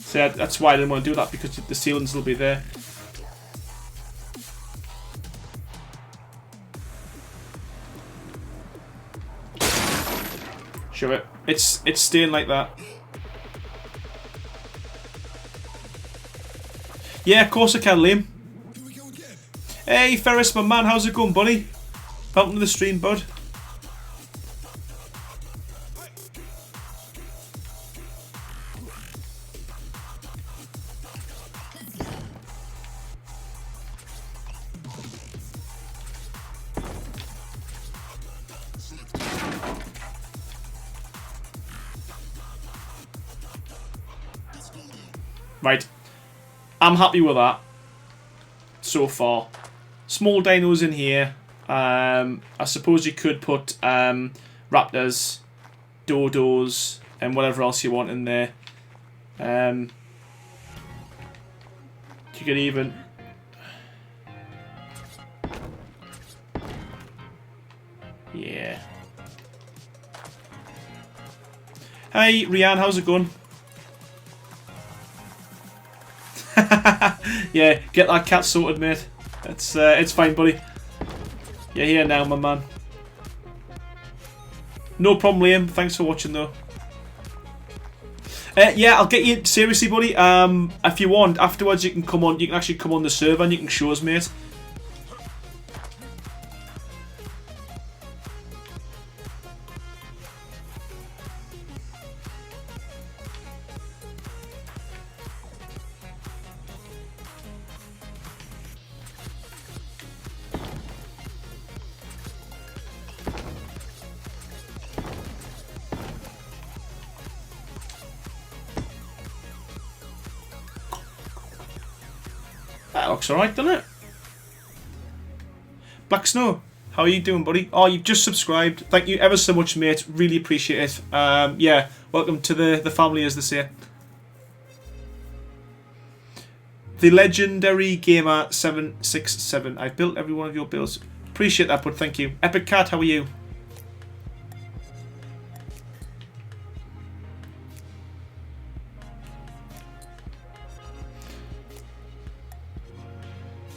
So that's why I didn't want to do that, because the ceilings will be there. Show it. It's staying like that. Yeah, of course I can, Liam. Hey, Ferris, my man, how's it going, buddy? Welcome to the stream, bud. Right, I'm happy with that so far. Small dinos in here. I suppose you could put raptors, dodos, and whatever else you want in there. You could even... Yeah. Hey, Rianne, how's it going? Yeah, get that cat sorted, mate. It's fine, buddy. You're here now, my man. No problem, Liam. Thanks for watching, though. Yeah, I'll get you seriously, buddy. If you want, afterwards you can come on. You can actually come on the server and you can show us, mate. That looks alright, doesn't it? Black Snow, how are you doing, buddy? Oh, you've just subscribed. Thank you ever so much, mate. Really appreciate it. Yeah, welcome to the family, as they say. The legendary gamer 767. I've built every one of your builds. Appreciate that, bud. Thank you. Epic Cat, how are you?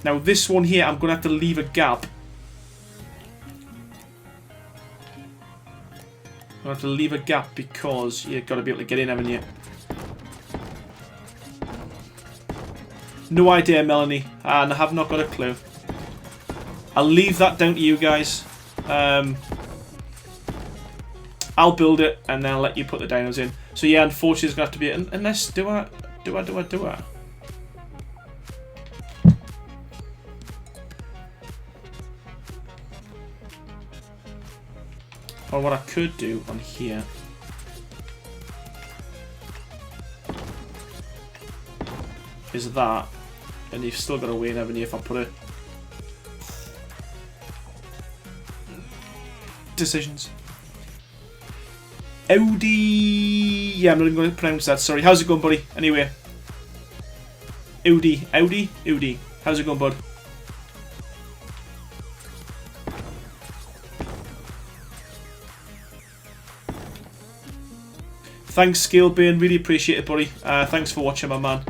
Now this one here, I'm going to have to leave a gap. I'm going to have to leave a gap because you've got to be able to get in, haven't you? No idea, Melanie. And I have not got a clue. I'll leave that down to you guys. I'll build it and then I'll let you put the dinos in. So yeah, unfortunately it's going to have to be... Unless... Do I? Or what I could do on here is that, and you've still got to win, haven't you, if I put it. Decisions. Audi. Yeah, I'm not even going to pronounce that. Sorry. How's it going, buddy? Anyway. Audi. How's it going, bud? Thanks, Scalebane. Really appreciate it, buddy. Thanks for watching, my man.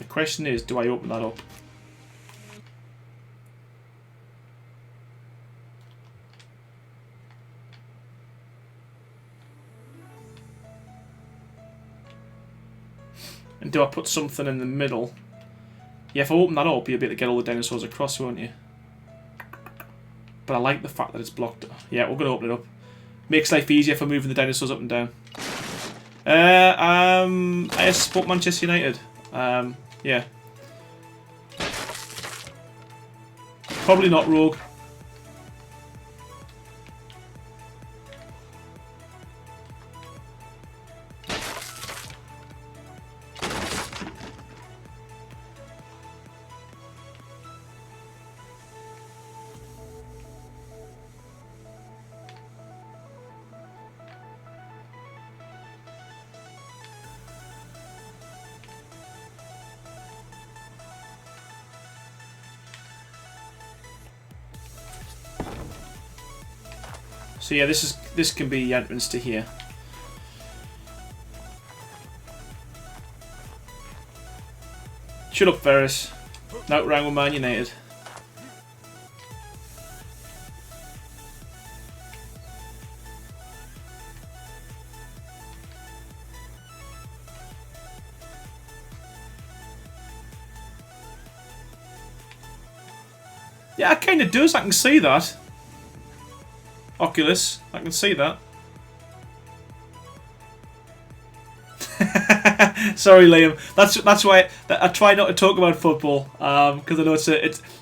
question is, do I open that up? And do I put something in the middle? Yeah, if I open that up, you'll be able to get all the dinosaurs across, won't you? But I like the fact that it's blocked. Yeah, we're going to open it up. Makes life easier for moving the dinosaurs up and down. I support Manchester United. Yeah. Probably not Rogue. So yeah, this can be the entrance to here. Shut up, Ferris. No wrong with Man United. Yeah, it kind of does. I can see that. Oculus, I can see that. Sorry, Liam. That's why I try not to talk about football, because I know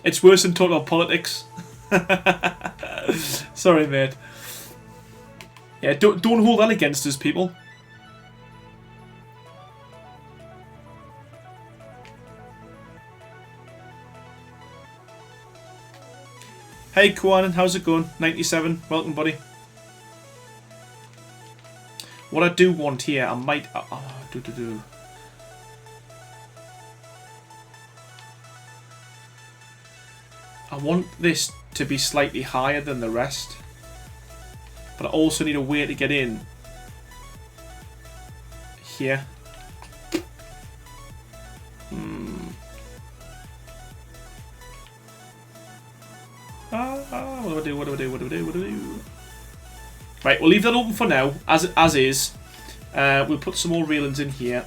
it's worse than talking about politics. Sorry, mate. Yeah, don't hold that against us, people. Hey, Kwan, how's it going? 97, welcome, buddy. What I do want here, I might... I want this to be slightly higher than the rest. But I also need a way to get in here. What do I do? Right, we'll leave that open for now, as is. We'll put some more railings in here.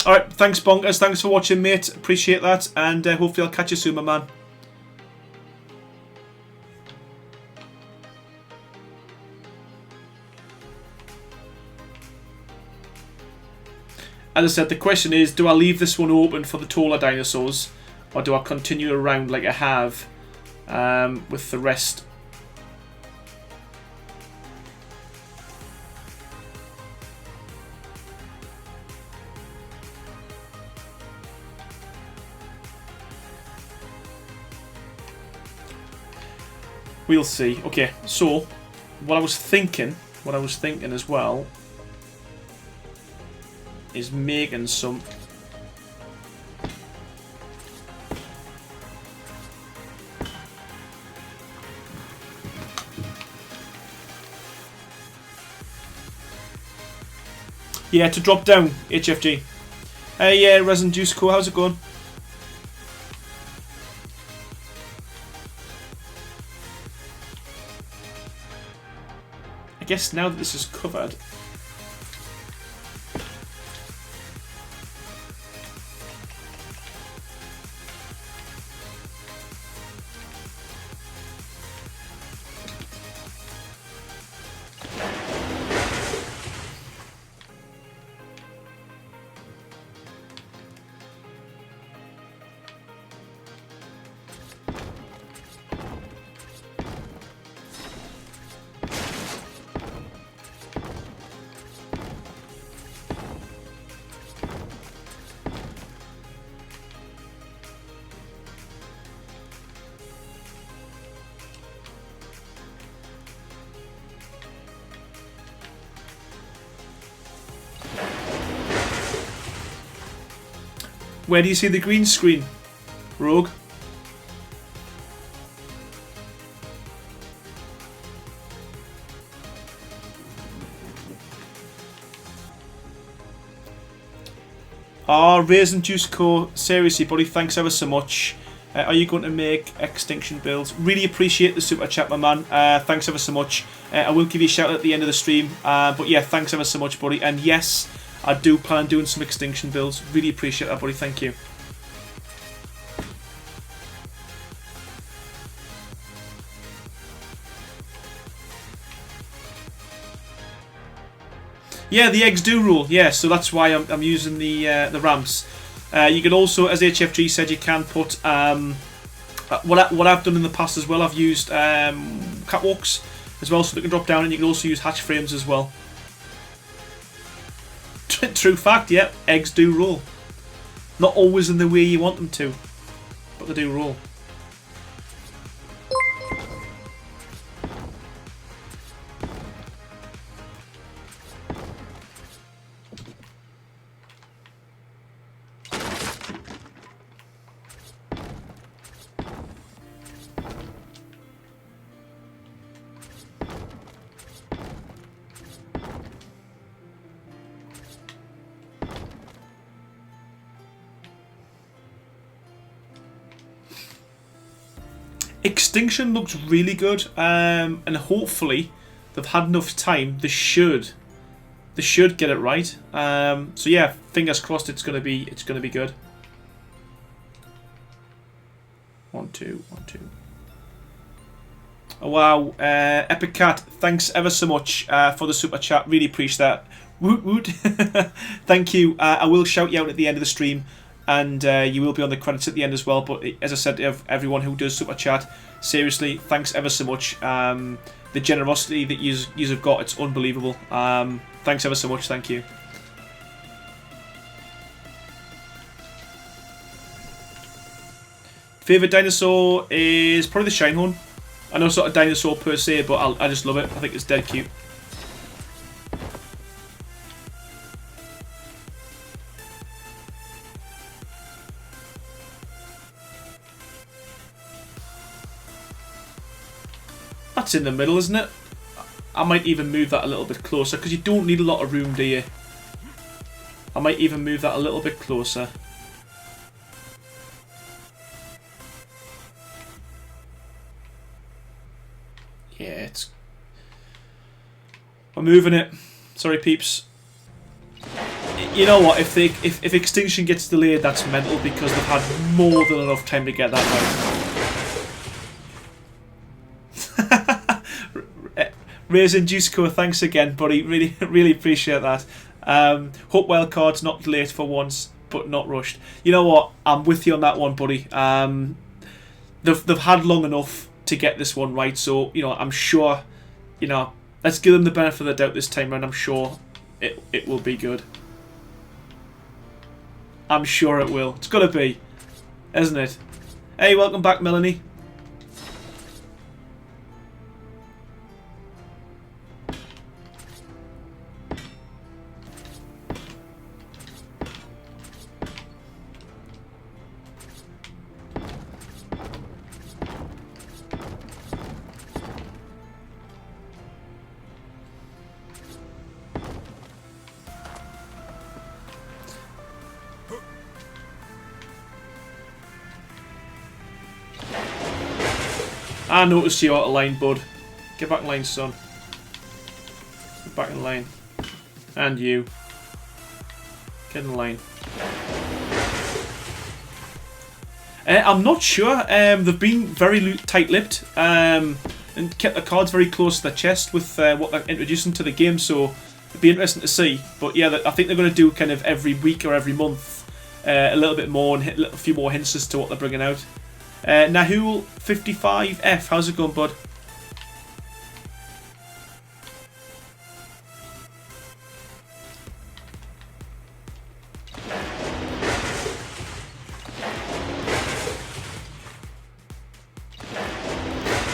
Alright, thanks Bonkers, thanks for watching, mate. Appreciate that, and hopefully I'll catch you soon, my man. As I said, the question is, do I leave this one open for the taller dinosaurs, or do I continue around like I have with the rest? We'll see. Okay, so what I was thinking as well is making some to drop down HFG. Hey, yeah, Resin Juice Co, how's it going? I guess now that this is covered, Where do you see the green screen, Rogue? Raisin Juice Co. Seriously, buddy, thanks ever so much. Are you going to make extinction builds? Really appreciate the super chat, my man. Thanks ever so much. I will give you a shout out at the end of the stream. But yeah, thanks ever so much, buddy. And yes, I do plan on doing some extinction builds. Really appreciate that, buddy. Thank you. Yeah, the eggs do rule. Yeah, so that's why I'm using the ramps. You can also, as HFG said, you can put what I've done in the past as well. I've used catwalks as well, so they can drop down, and you can also use hatch frames as well. True fact. Yeah, eggs do rule. Not always in the way you want them to, but they do rule. Extinction looks really good, and hopefully they've had enough time. They should get it right. So yeah, fingers crossed. It's gonna be good. 1 2 1 2. Oh wow, Epic Cat, thanks ever so much for the super chat. Really appreciate that. Woot woot. Thank you. I will shout you out at the end of the stream. And you will be on the credits at the end as well. But as I said to everyone who does super chat, seriously, thanks ever so much. The generosity that you have got, it's unbelievable. Thanks ever so much. Thank you. Favourite dinosaur is probably the Shinehorn. I know it's not a dinosaur per se, but I just love it. I think it's dead cute. That's in the middle, isn't it? I might even move that a little bit closer, because you don't need a lot of room, do you? I might even move that a little bit closer. Yeah, it's... I'm moving it. Sorry, peeps. You know what? If Extinction gets delayed, that's mental, because they've had more than enough time to get that right. Raisin Juice Co, thanks again, buddy. Really appreciate that. Hope wildcard's not late for once, but not rushed. You know what? I'm with you on that one, buddy. They've had long enough to get this one right, so you know I'm sure. You know, let's give them the benefit of the doubt this time around. I'm sure it will be good. I'm sure it will. It's gotta be, isn't it? Hey, welcome back, Melanie. I noticed you out of line, bud. Get back in line, son. Get back in line. And you. Get in line. I'm not sure. They've been very tight-lipped and kept the cards very close to their chest with what they're introducing to the game, so it'd be interesting to see. But yeah, I think they're going to do kind of every week or every month a little bit more and hit a few more hints as to what they're bringing out. Nahul 55F, how's it going, bud?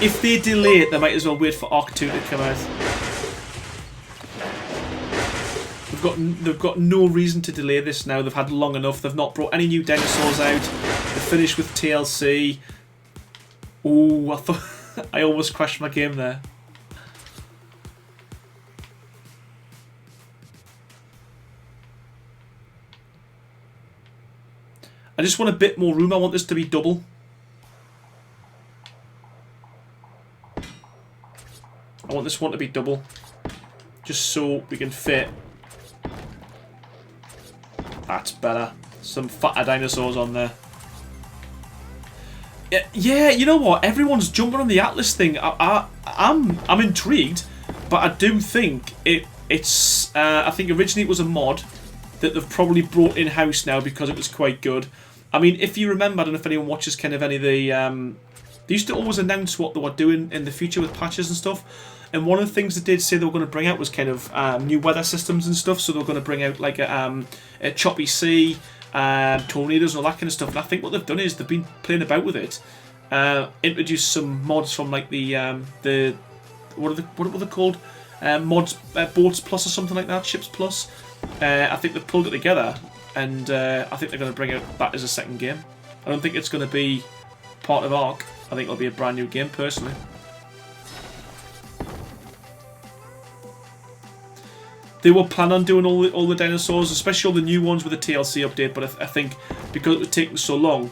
If they delay it, they might as well wait for Arc 2 to come out. They've got no reason to delay this now. They've had long enough. They've not brought any new dinosaurs out. They've finished with TLC. Oh, I thought I almost crashed my game there. I just want a bit more room. I want this to be double. I want this one to be double. Just so we can fit. That's better. Some fatter dinosaurs on there. Yeah, you know what? Everyone's jumping on the Atlas thing. I'm intrigued, but I do think it's. I think originally it was a mod that they've probably brought in house now because it was quite good. I mean, if you remember, I don't know if anyone watches kind of any of the. They used to always announce what they were doing in the future with patches and stuff. And one of the things they did say they were going to bring out was kind of new weather systems and stuff. So they were going to bring out like a choppy sea, tornadoes and all that kind of stuff. And I think what they've done is they've been playing about with it, introduced some mods from like the what were they called? Mods, Boats Plus or something like that, Ships Plus. I think they've pulled it together, and I think they're going to bring out that as a second game. I don't think it's going to be part of Ark. I think it'll be a brand new game personally. They were planning on doing all the dinosaurs, especially all the new ones with the TLC update, but I think because it was taking so long,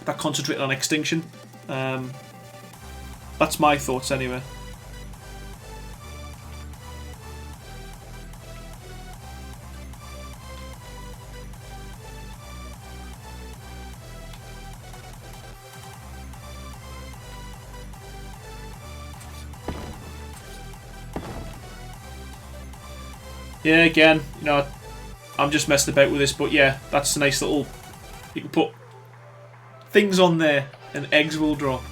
they're concentrating on extinction. That's my thoughts anyway. Yeah, again, you know, I'm just messing about with this, but yeah, that's a nice little. You can put things on there, and eggs will drop.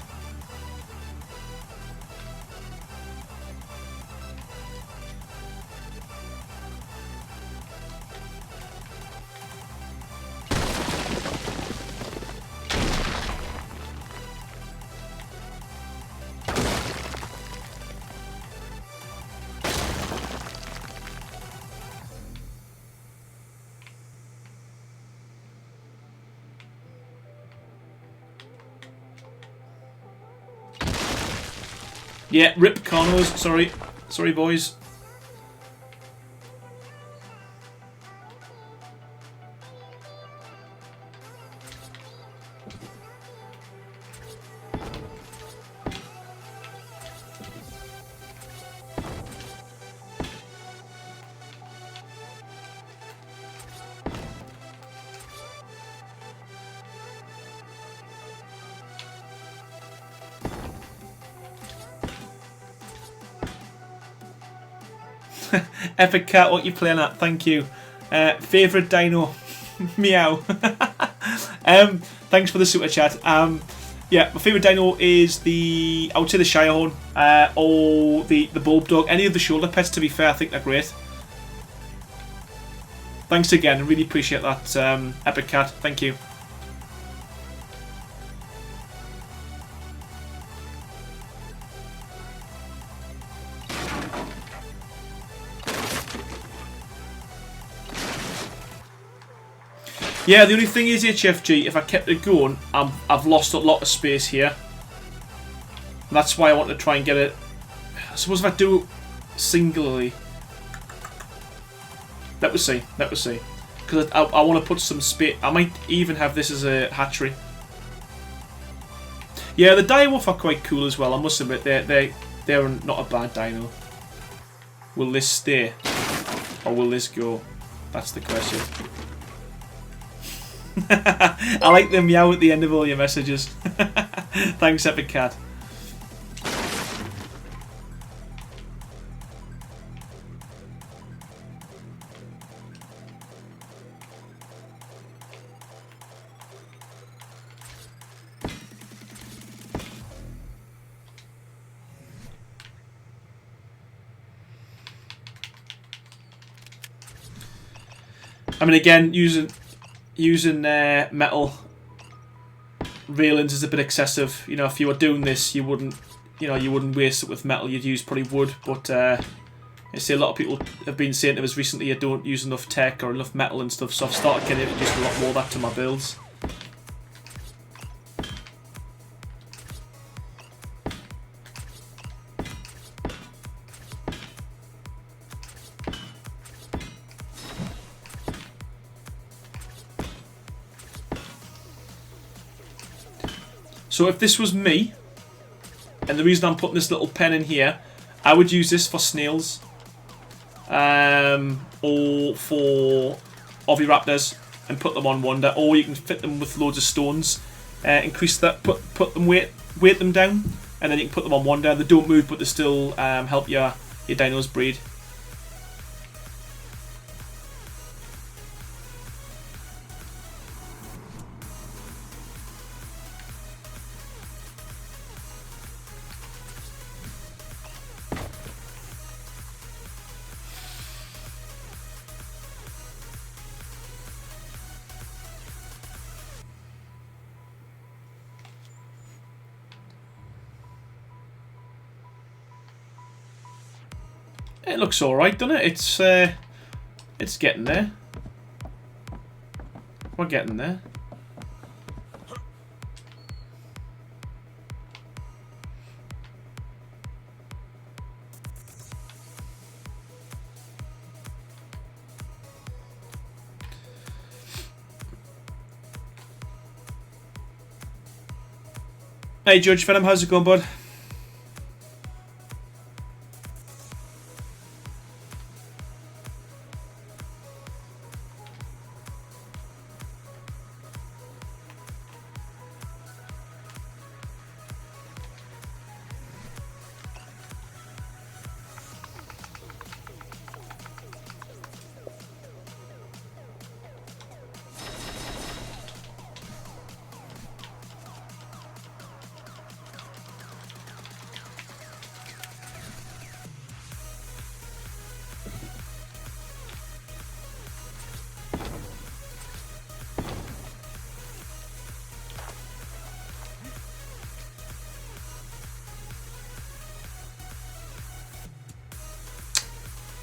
Yeah, rip Carnos. Sorry, boys. Epic Cat, what you playing at? Thank you. Favourite dino? Meow. Thanks for the super chat. Yeah, my favourite dino is I would say the Shirehorn, or the Bulb Dog. Any of the shoulder pets, to be fair, I think they're great. Thanks again, I really appreciate that, Epic Cat. Thank you. Yeah, the only thing is HFG, if I kept it going, I've lost a lot of space here. And that's why I want to try and get it. I suppose if I do it singularly. Let me see. Because I want to put some space. I might even have this as a hatchery. Yeah, the direwolf are quite cool as well, I must admit. They're not a bad dino. Will this stay? Or will this go? That's the question. I like the meow at the end of all your messages. Thanks, Epic Cat. I mean, again, using metal railings is a bit excessive. You know, if you were doing this, you wouldn't waste it with metal. You'd use probably wood. But I see a lot of people have been saying to us recently I don't use enough tech or enough metal and stuff, so I've started getting introduced a lot more of that to my builds. So if this was me, and the reason I'm putting this little pen in here, I would use this for snails, or for oviraptors, and put them on wonder, or you can fit them with loads of stones, increase that, put them weight them down, and then you can put them on wonder. They don't move, but they still help your dinos breed. It looks alright, doesn't it? It's getting there. We're getting there. Hey Judge Venom, how's it going, bud?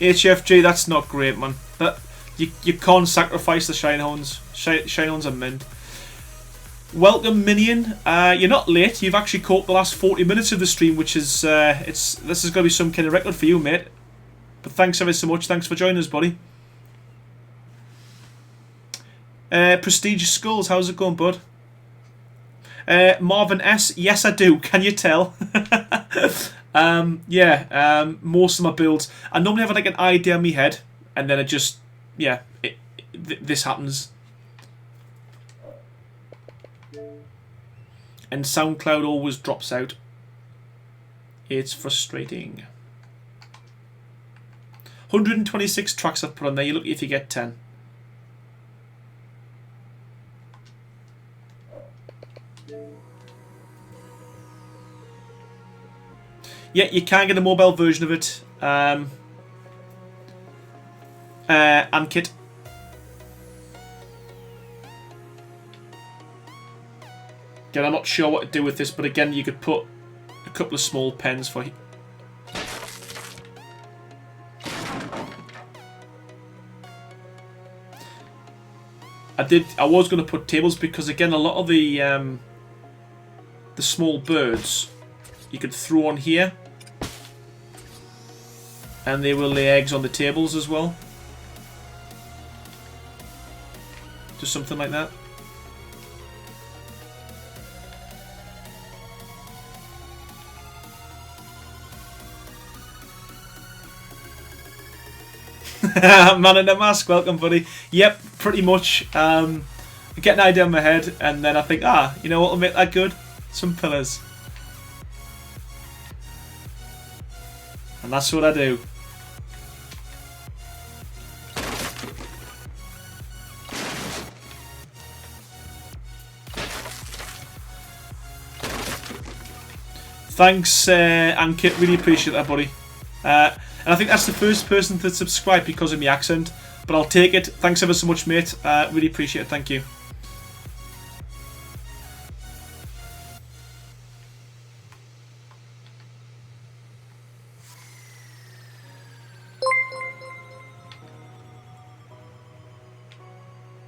HFG, that's not great, man. That you can't sacrifice the Shinehounds. Shinehounds are mint. Welcome, Minion. You're not late. You've actually caught the last 40 minutes of the stream, which is this is going to be some kind of record for you, mate. But thanks ever so much. Thanks for joining us, buddy. Prestigious Skulls, how's it going, bud? Marvin S, yes I do. Can you tell? Most of my builds, I normally have like an idea in my head, and then it just, this happens. And SoundCloud always drops out. It's frustrating. 126 tracks I've put on there. You're lucky if you get 10. Yeah, you can get a mobile version of it. Ankit. Again, I'm not sure what to do with this, but again, you could put a couple of small pens for. I was going to put tables because again, a lot of the small birds you could throw on here, and they will lay eggs on the tables as well. Just something like that. Man in a mask, welcome, buddy. Yep, pretty much. I get an idea in my head, and then I think, you know what will make that good? Some pillars. And that's what I do. Thanks, Ankit. Really appreciate that, buddy. And I think that's the first person to subscribe because of my accent. But I'll take it. Thanks ever so much, mate. Really appreciate it. Thank you.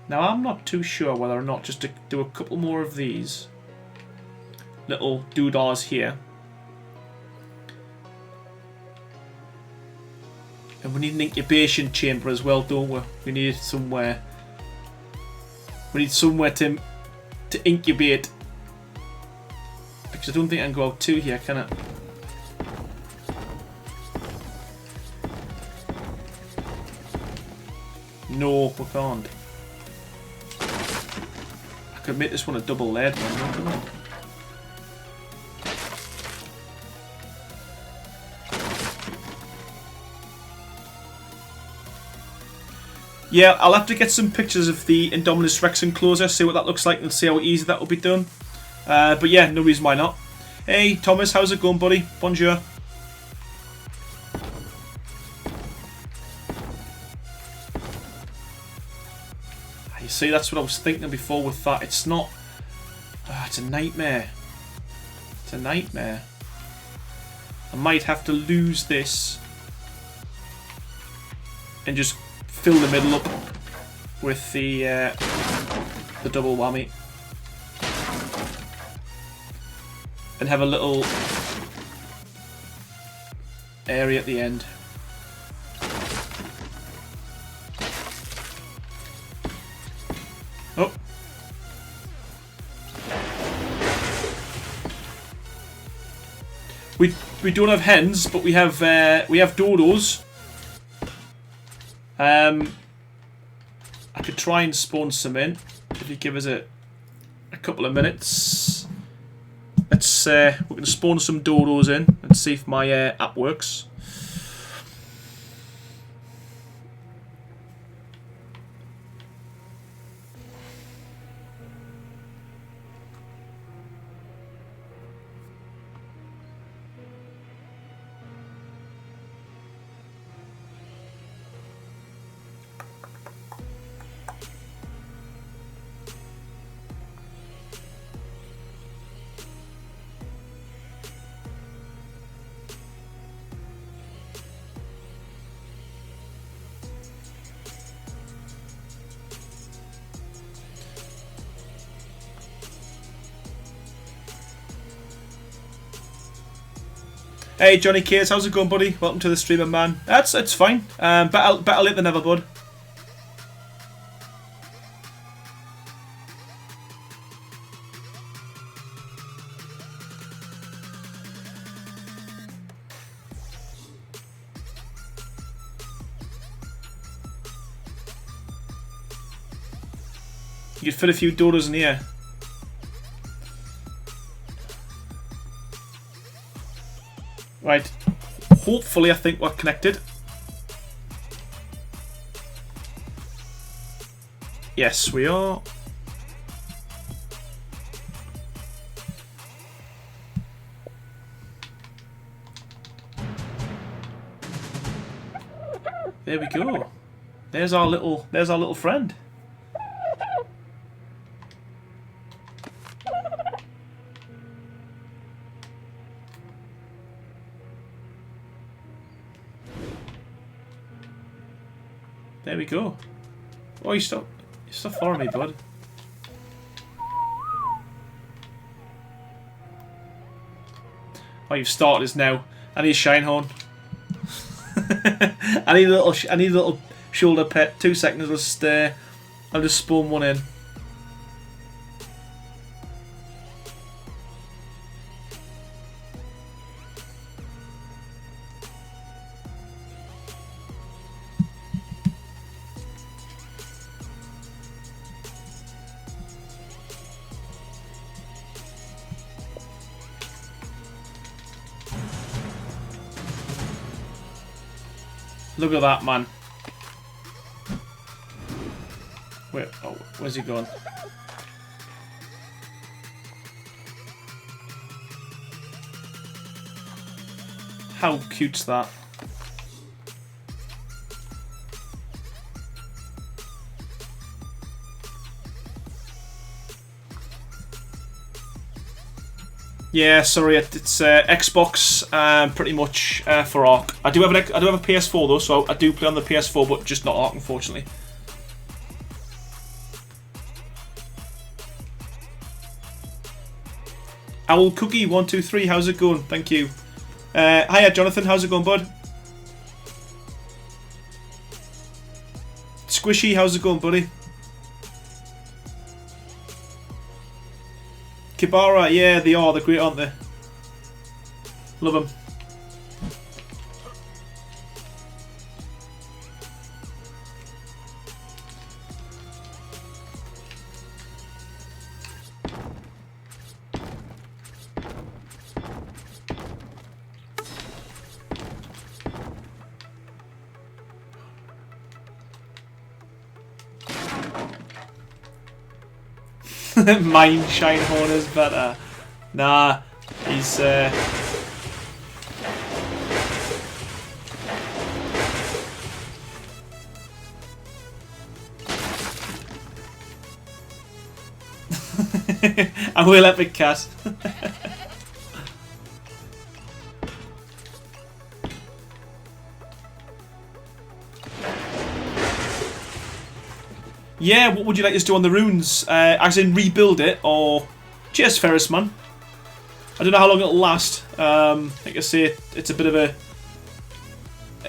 Now I'm not too sure whether or not just to do a couple more of these little doodahs here. And we need an incubation chamber as well, don't we? We need somewhere. We need somewhere to incubate. Because I don't think I can go out 2 here, can I? No, we can't. I could make this one a double layered one, couldn't I? Yeah, I'll have to get some pictures of the Indominus Rex enclosure, see what that looks like, and see how easy that will be done. But yeah, no reason why not. Hey, Thomas, how's it going, buddy? Bonjour. You see, that's what I was thinking before with that. It's not... it's a nightmare. It's a nightmare. I might have to lose this and just fill the middle up with the double whammy and have a little area at the end. Oh, we don't have hens, but we have dodos. I could try and spawn some in if you give us a couple of minutes. Let's we're going to spawn some dodos in and see if my app works. Hey Johnny Case, how's it going, buddy? Welcome to the streamer, man. It's fine. Better late than never, bud. You could fit a few dodos in here. Right, hopefully I think we're connected. Yes, we are. There we go. There's our little friend. There we go. Oh, you still following me, bud. Oh, you've started us now. I need a shine horn. I need a little shoulder pet. 2 seconds. I'll just spawn one in. Look at that, man. Wait, oh, where's he going? How cute's that? Yeah, sorry, it's Xbox, pretty much for Ark. I do have a PS4 though, so I do play on the PS4, but just not Ark, unfortunately. Owl Cookie 123, how's it going? Thank you. Hiya Jonathan, how's it going, bud? Squishy, how's it going, buddy? Kibara, yeah, they are. They're great, aren't they? Love them. Mine Shinehorn is better. Nah, he's I will epic cat. Yeah, what would you like us to do on the runes? As in rebuild it, or... Cheers, Ferris, man. I don't know how long it'll last. Like I say, it's a bit of a...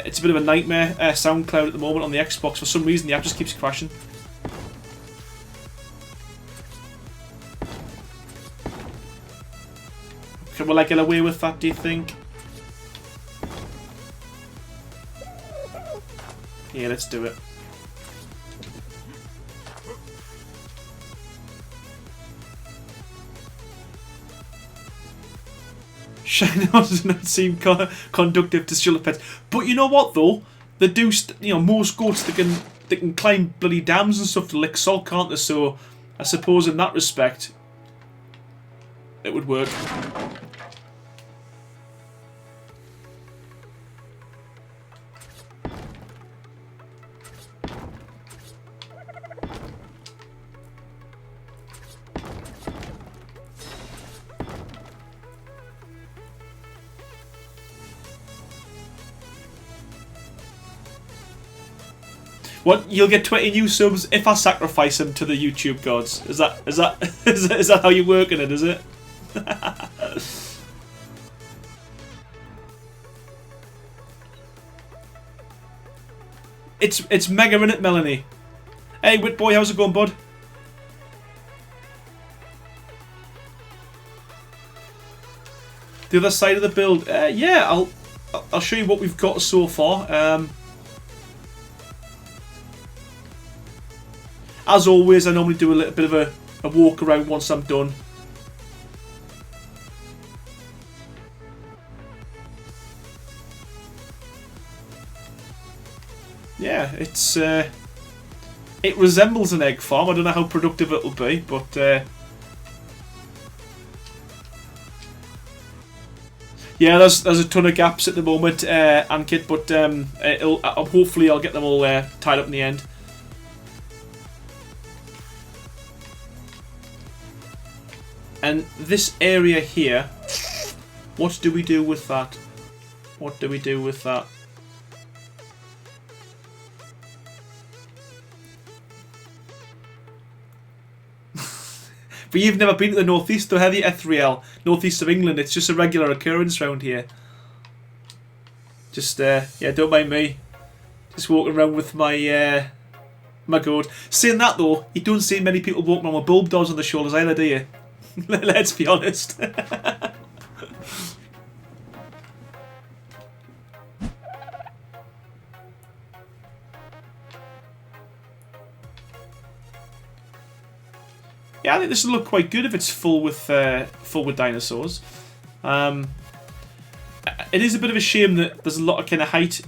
It's a bit of a nightmare SoundCloud at the moment on the Xbox. For some reason, the app just keeps crashing. Will I get away with that, do you think? Yeah, let's do it. Shiner does not seem conductive to shuttle pets, but you know what though? They do, most goats they can climb bloody dams and stuff to lick salt, can't they? So I suppose in that respect, it would work. What? You'll get 20 new subs if I sacrifice them to the YouTube gods. Is that how you're working it? Is it? It's mega, innit, Melanie? Hey, Whitboy, how's it going, bud? The other side of the build. Yeah, I'll show you what we've got so far. As always, I normally do a little bit of a walk around once I'm done. Yeah, it resembles an egg farm. I don't know how productive it'll be, but yeah, there's a ton of gaps at the moment, Ankit, but hopefully I'll get them all tied up in the end. And this area here, what do we do with that? What do we do with that? But you've never been to the northeast, though, have you, Ethriel? Northeast of England, it's just a regular occurrence around here. Just, yeah, don't mind me. Just walking around with my, my goat. Saying that, though, you don't see many people walking around with bulb dolls on their shoulders either, do you? Let's be honest. Yeah, I think this will look quite good if it's full with dinosaurs. It is a bit of a shame that there's a lot of kind of height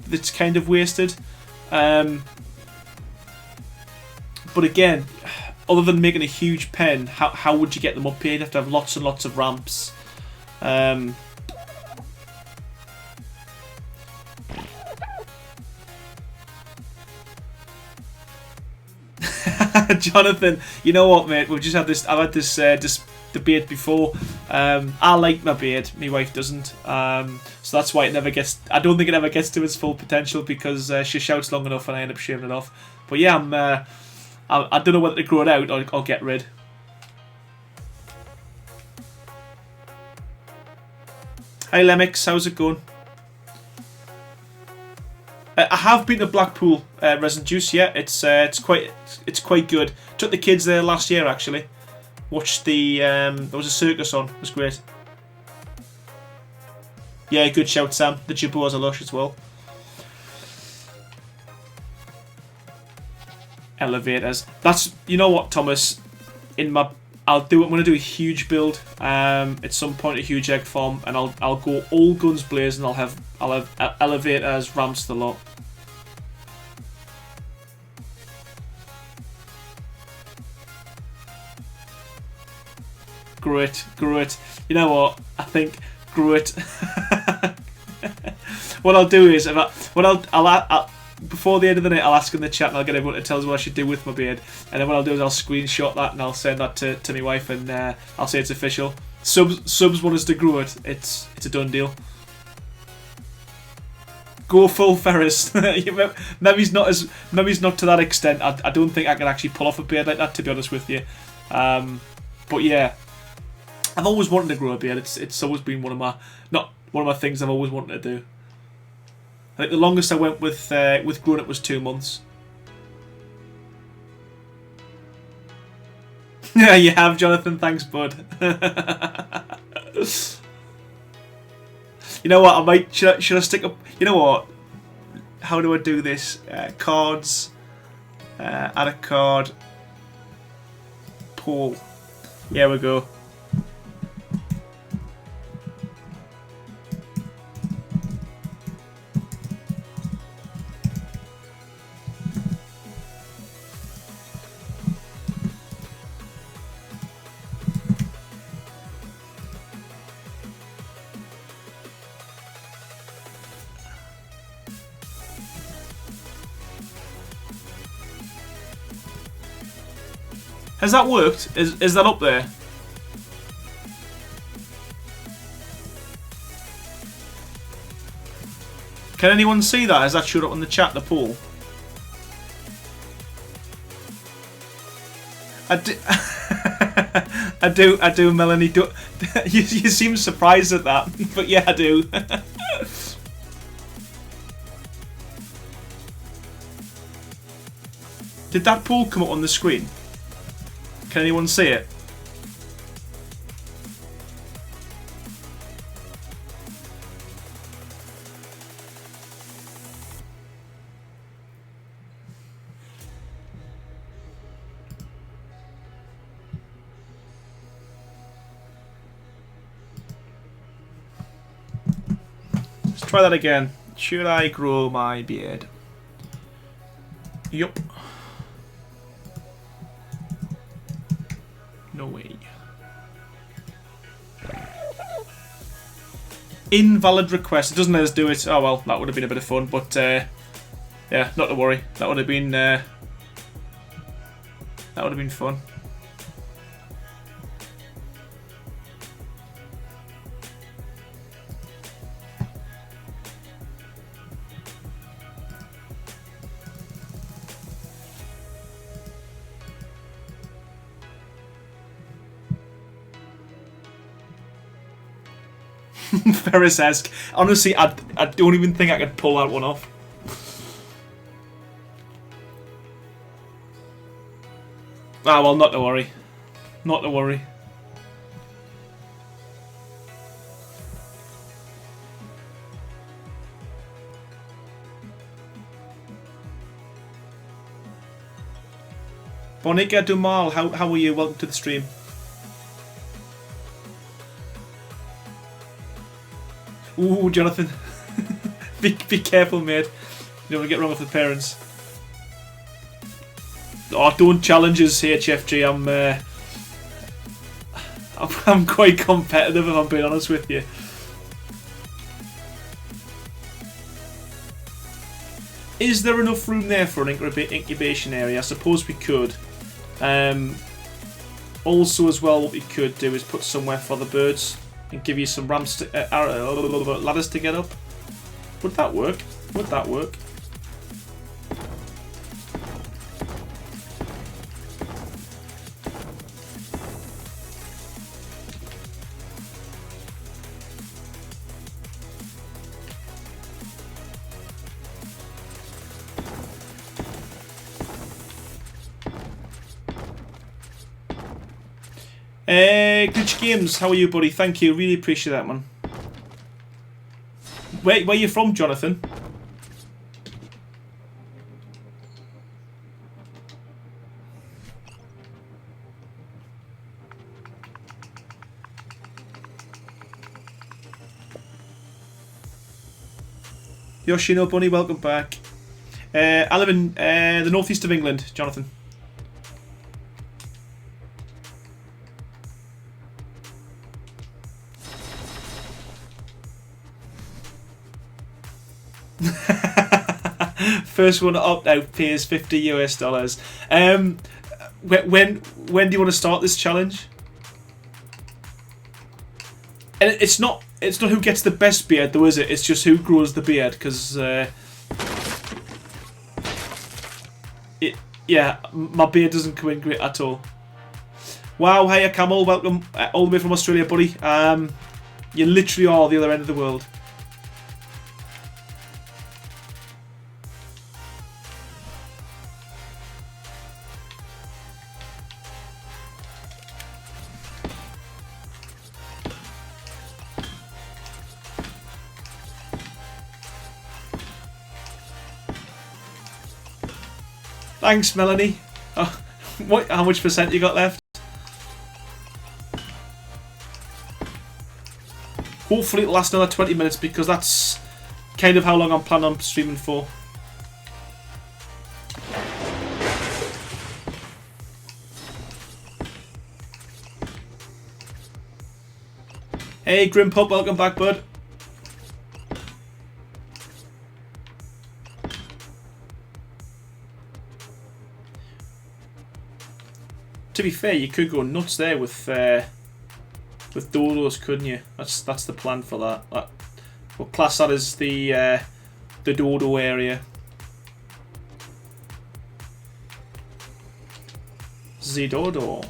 that's kind of wasted. But again, other than making a huge pen, how would you get them up here? You'd have to have lots and lots of ramps. Jonathan, you know what, mate? We've just had this. I've had this debate before. I like my beard. My wife doesn't. So that's why it never gets. I don't think it ever gets to its full potential because she shouts long enough and I end up shaving it off. But yeah, I don't know whether to grow it out or get rid. Hey Lemix, how's it going? I have been to Blackpool Resin Juice. Yeah, it's quite good. Took the kids there last year actually. Watched the there was a circus on. It was great. Yeah, good shout, Sam. The Jabos are lush as well. Elevators. That's, you know what, Thomas. I'm gonna do a huge build. At some point, a huge egg farm, and I'll go all guns blazing. I'll have elevators, ramps, the lot. Great. You know what? I think great. What I'll do is, I'll before the end of the night, I'll ask in the chat and I'll get everyone to tell us what I should do with my beard. And then what I'll do is I'll screenshot that and I'll send that to my wife and I'll say it's official. Subs want us to grow it. It's a done deal. Go full Ferris. Maybe he's not to that extent. I don't think I can actually pull off a beard like that, to be honest with you. But yeah, I've always wanted to grow a beard. It's always been one of my things I've always wanted to do. I think the longest I went with growing it was 2 months. Yeah, you have, Jonathan. Thanks, bud. You know what? I might should I stick up? You know what? How do I do this? Cards. Add a card. Poll. Here we go. Has that worked? Is that up there? Can anyone see that? Has that showed up on the chat, the poll? I do, Melanie. You seem surprised at that, but yeah, I do. Did that poll come up on the screen? Can anyone see it? Let's try that again. Should I grow my beard? Yup. No way. Invalid request. It doesn't let us do it. Oh well, that would have been a bit of fun, but yeah, not to worry. That would have been fun. Ferris-esque. Honestly, I don't even think I could pull that one off. Ah, well, not to worry. Not to worry. Bonica Dumal, how are you? Welcome to the stream. Ooh, Jonathan. be careful, mate. You don't want to get wrong with the parents. Oh, don't challenge us, HFG. I'm quite competitive, if I'm being honest with you. Is there enough room there for an incubation area? I suppose we could. Also, as well, what we could do is put somewhere for the birds. And give you some ladders to get up. Would that work? Would that work? Glitch Games, how are you, buddy? Thank you, really appreciate that, man. Where are you from, Jonathan? Yoshino Bunny, welcome back. I live in the northeast of England, Jonathan. First one to opt out pays $50 US. When do you want to start this challenge? And it's not who gets the best beard though, is it? It's just who grows the beard, because yeah, my beard doesn't come in great at all. Wow, hiya Camel, welcome all the way from Australia, buddy. You literally are the other end of the world. Thanks, Melanie. Oh, how much percent you got left? Hopefully it'll last another 20 minutes, because that's kind of how long I'm planning on streaming for. Hey, Grim Pup, welcome back, bud. To be fair, you could go nuts there with dodos, couldn't you? That's the plan for that. We'll class that as the dodo area. The dodo.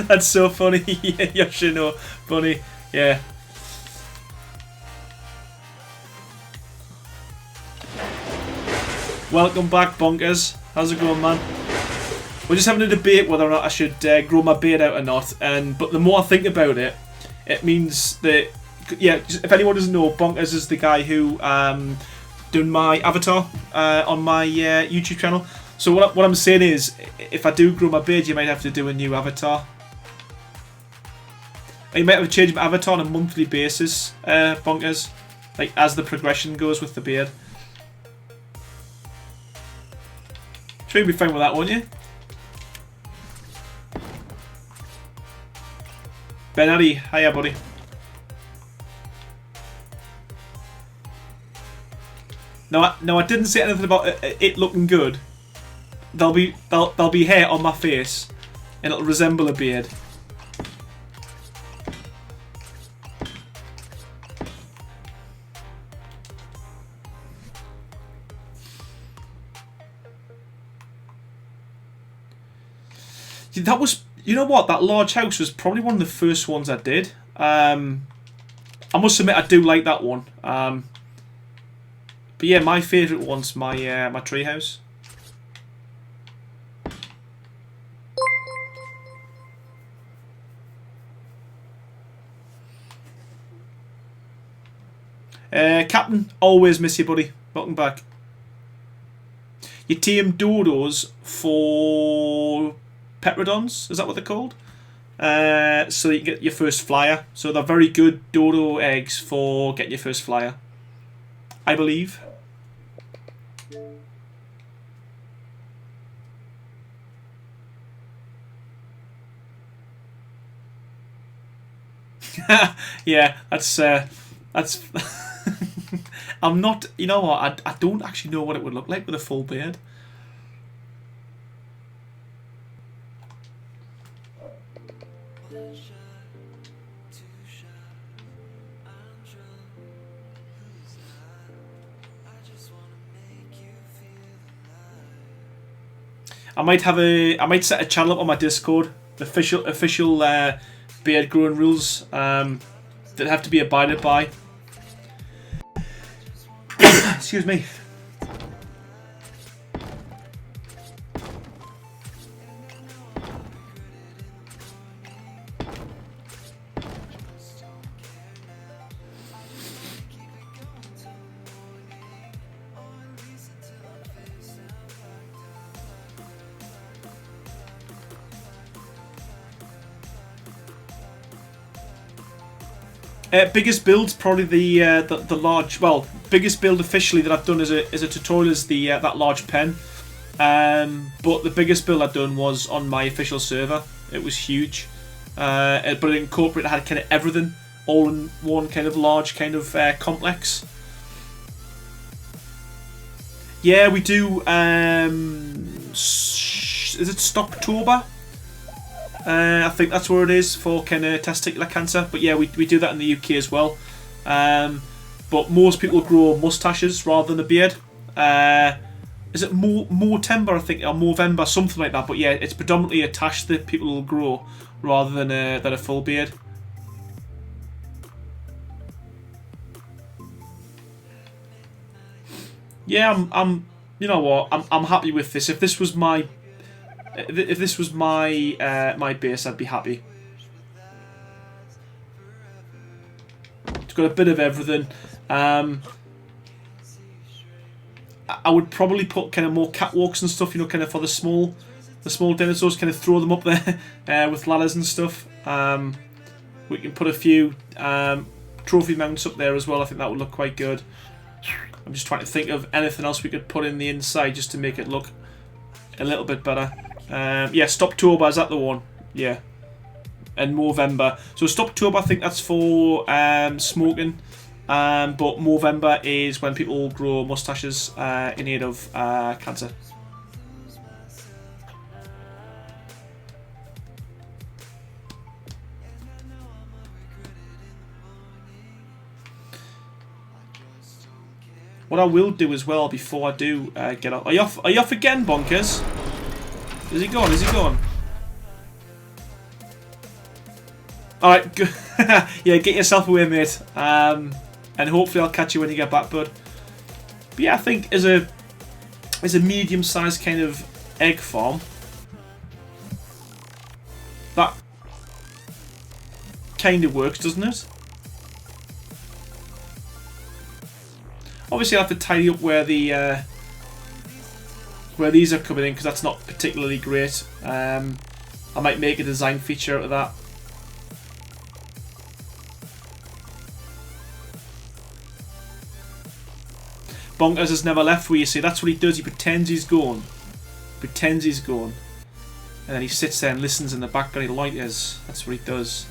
That's so funny. Yoshino Bunny. Yeah. Welcome back, Bonkers. How's it going, man? We're just having a debate whether or not I should grow my beard out or not. But the more I think about it, it means that, yeah, if anyone doesn't know, Bonkers is the guy who done my avatar on my YouTube channel. So what I'm saying is, if I do grow my beard, you might have to do a new avatar. You might have to change my avatar on a monthly basis, Bonkers. Like, as the progression goes with the beard. Sure you'll be fine with that, won't you? Ben Addy, hiya, buddy. No, I didn't say anything about it looking good. There'll be hair on my face, and it'll resemble a beard. That was, you know what? That large house was probably one of the first ones I did. I must admit, I do like that one. But yeah, my favourite one's my my treehouse. Captain, always miss you, buddy. Welcome back. You tame dodos for Petrodons, is that what they're called? So you can get your first flyer. So they're very good dodo eggs for getting your first flyer, I believe. Yeah, that's I'm not, you know what, I don't actually know what it would look like with a full beard. I might set a channel up on my Discord, official beard growing rules that have to be abided by. Excuse me. Biggest build's probably the large. Well, biggest build officially that I've done as a tutorial is the that large pen. But the biggest build I've done was on my official server. It was huge, but it incorporated had kind of everything all in one kind of large kind of complex. Yeah, we do. Is it Stocktober? I think that's where it is for kind of testicular cancer. But yeah, we do that in the UK as well. But most people grow mustaches rather than a beard. Is it Mortember, I think, or Movember, something like that. But yeah, it's predominantly a tash that people will grow rather than a full beard. Yeah, I'm. You know what? I'm happy with this. If this was my my base, I'd be happy. It's got a bit of everything. I would probably put kind of more catwalks and stuff, you know, kind of for the small dinosaurs, kind of throw them up there with ladders and stuff. We can put a few trophy mounts up there as well. I think that would look quite good. I'm just trying to think of anything else we could put in the inside just to make it look a little bit better. Yeah, Stoptober, is that the one? Yeah. And Movember. So Stoptober, I think that's for smoking. But Movember is when people grow mustaches in aid of cancer. What I will do as well before I do get off. Are you off again, Bonkers? Is he gone? Is he gone? Alright, good. Yeah, get yourself away, mate. And hopefully I'll catch you when you get back, bud. But yeah, I think as a medium-sized kind of egg farm, that kind of works, doesn't it? Obviously, I have to tidy up where the where these are coming in because that's not particularly great. I might make a design feature out of that. Bonkers has never left where you see. That's what he does. He pretends he's gone. Pretends he's gone. And then he sits there and listens in the background. He loiters. That's what he does.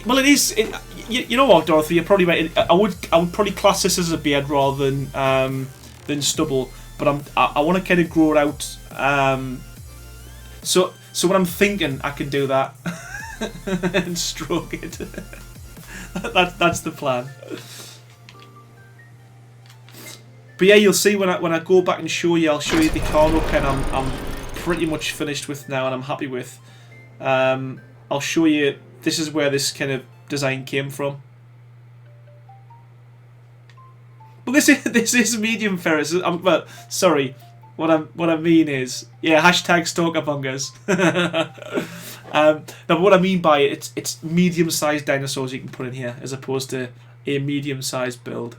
Well, it is. You know what, Dorothy? You're probably right. I would probably class this as a beard rather than stubble. But I want to kind of grow it out. So when I'm thinking, I can do that and stroke it. That's the plan. But yeah, you'll see when I go back and show you. I'll show you the Carno pen. I'm pretty much finished with now, and I'm happy with. I'll show you. This is where this kind of design came from. Well, this is medium Ferris. Well, sorry. What I mean is, yeah, hashtag stalkerbongers. No, but what I mean by it's medium-sized dinosaurs you can put in here as opposed to a medium-sized build.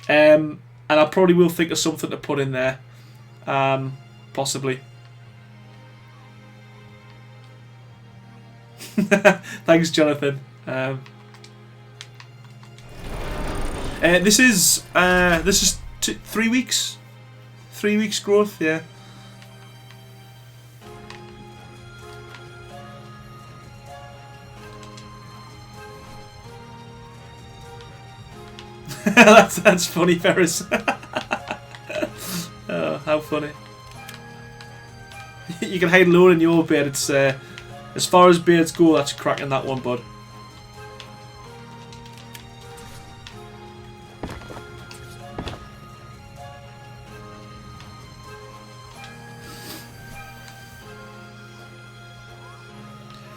And I probably will think of something to put in there, possibly. Thanks, Jonathan. This is 3 weeks. 3 weeks growth, yeah. that's funny, Ferris. Oh, how funny. You can hide lower in your beard. It's as far as beards go, that's cracking that one, bud.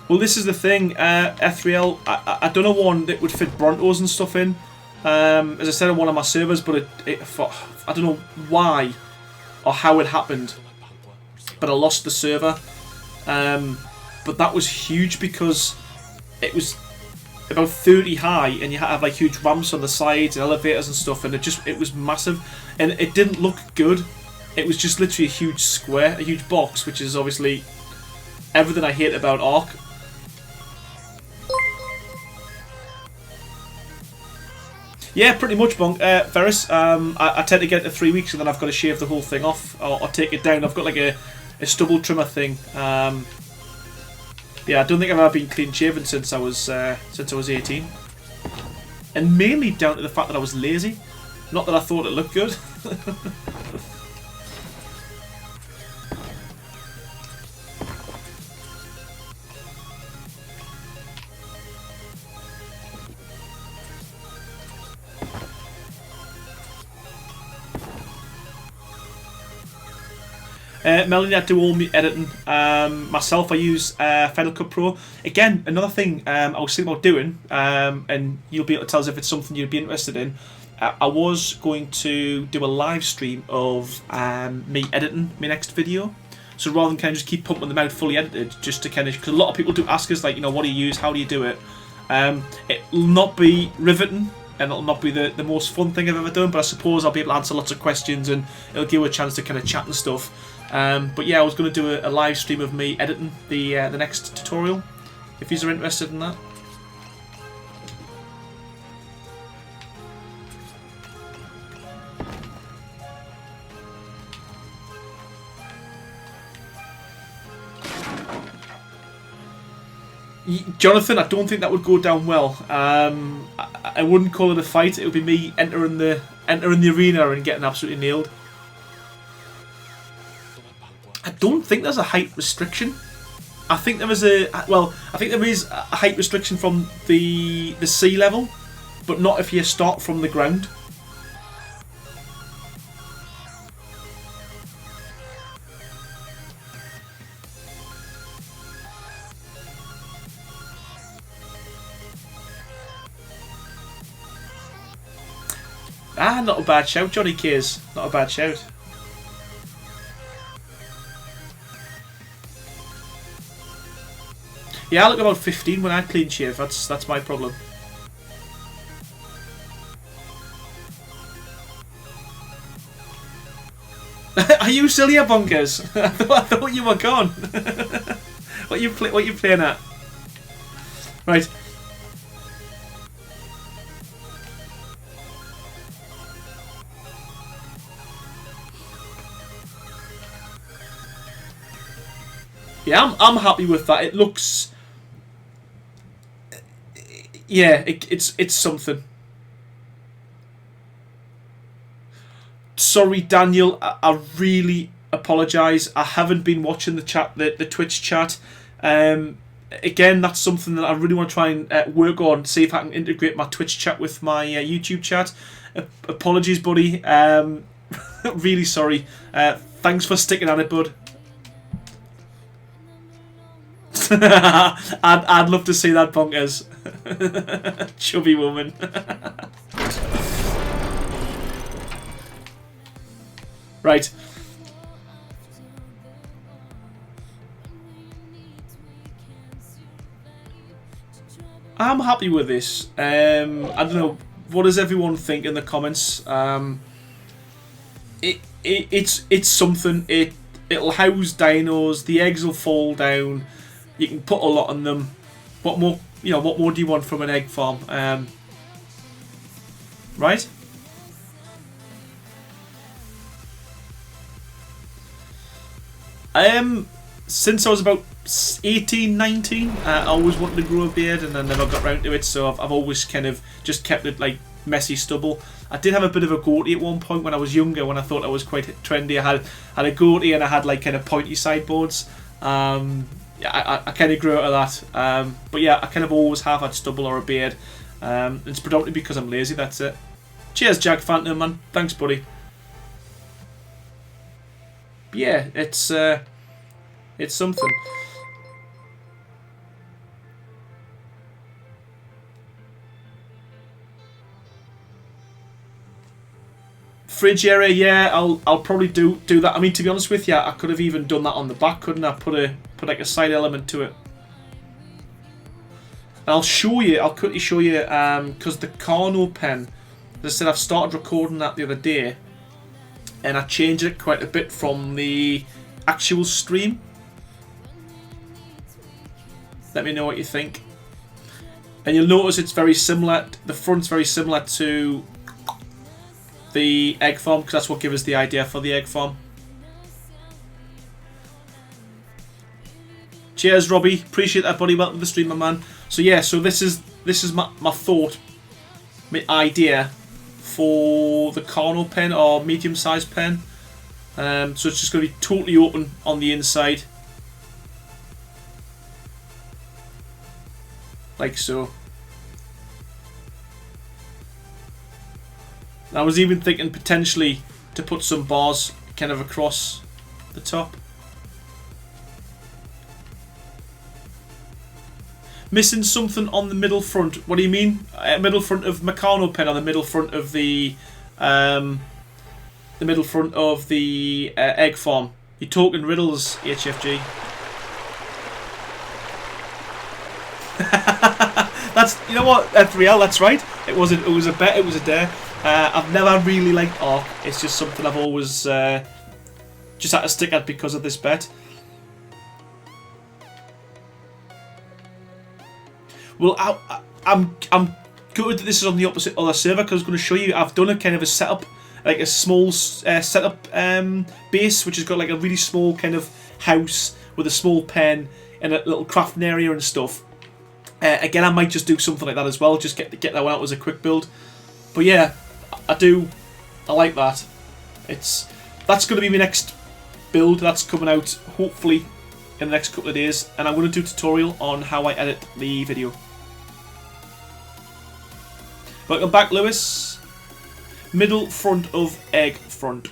Well, this is the thing, F3L, I don't know one that would fit Brontos and stuff in. As I said on one of my servers, but I don't know why or how it happened, but I lost the server. But that was huge because it was about 30 high, and you had to have like huge ramps on the sides and elevators and stuff, and it was massive, and it didn't look good. It was just literally a huge square, a huge box, which is obviously everything I hate about Ark. Yeah, pretty much, Ferris. I tend to get it to 3 weeks, and then I've got to shave the whole thing off or take it down. I've got like a stubble trimmer thing. Yeah, I don't think I've ever been clean shaven since I was 18, and mainly down to the fact that I was lazy. Not that I thought it looked good. Melanie, I do all my editing myself. I use Final Cut Pro. Again, another thing I was thinking about doing, and you'll be able to tell us if it's something you'd be interested in. I was going to do a live stream of me editing my next video. So rather than kind of just keep pumping them out fully edited, just to kind of, because a lot of people do ask us, like, you know, what do you use, how do you do it? It'll not be riveting, and it'll not be the most fun thing I've ever done, but I suppose I'll be able to answer lots of questions, and it'll give you a chance to kind of chat and stuff. But yeah, I was going to do a live stream of me editing the next tutorial, if you are interested in that. Jonathan, I don't think that would go down well. I wouldn't call it a fight. It would be me entering the arena and getting absolutely nailed. I don't think there's a height restriction. I think there is I think there is a height restriction from the sea level, but not if you start from the ground. Not a bad shout, Johnny Keys. Not a bad shout. Yeah, I look about 15 when I clean shave. That's my problem. Are you still here, Bonkers? I thought you were gone. What you playing at? Right. Yeah, I'm happy with that. It looks, yeah, it's something. Sorry, Daniel. I really apologise. I haven't been watching the chat, the Twitch chat. Again, that's something that I really want to try and work on. See if I can integrate my Twitch chat with my YouTube chat. Apologies, buddy. Really sorry. Thanks for sticking at it, bud. I'd love to see that, Bonkers. Chubby woman. Right. I'm happy with this. I don't know. What does everyone think in the comments? It's something. It'll house dinos. The eggs will fall down. You can put a lot on them. What more? What more do you want from an egg farm? Right? Since I was about 18, 19, I always wanted to grow a beard, and I never got round to it. So I've always kind of just kept it like messy stubble. I did have a bit of a goatee at one point when I was younger, when I thought I was quite trendy. I had a goatee and I had like kind of pointy sideboards. I kind of grew out of that. But yeah, I kind of always have had stubble or a beard. It's predominantly because I'm lazy, that's it. Cheers, Jack Phantom, man. Thanks, buddy. But yeah, it's something. Fridge area, yeah, I'll probably do that. I mean, to be honest with you, I could have even done that on the back, couldn't I? Put like a side element to it. And I'll quickly show you, because the Carno pen, as I said, I've started recording that the other day, and I changed it quite a bit from the actual stream. Let me know what you think. And you'll notice it's very similar, the front's very similar to the egg farm, because that's what gave us the idea for the egg farm. Cheers, Robbie. Appreciate that, buddy. Welcome to the stream, my man. So yeah, so this is my thought, my idea for the Carno pen, or medium-sized pen. So it's just going to be totally open on the inside, like so. I was even thinking potentially to put some bars kind of across the top. Missing something on the middle front. What do you mean? Middle front of Meccano pen, or the middle front of the egg farm? You're talking riddles, HFG. That's, you know what, F3L, that's right. It was a bet. It was a dare. I've never really liked Arc. It's just something I've always just had to stick at because of this bet. Well, I'm good that this is on the opposite other server, because I was going to show you. I've done a kind of a setup, like a small setup base, which has got like a really small kind of house with a small pen and a little crafting area and stuff. Again, I might just do something like that as well. Just get that one out as a quick build. But yeah, I like that. That's going to be my next build. That's coming out hopefully in the next couple of days, and I'm going to do a tutorial on how I edit the video. Welcome back, Lewis. Middle front of egg front.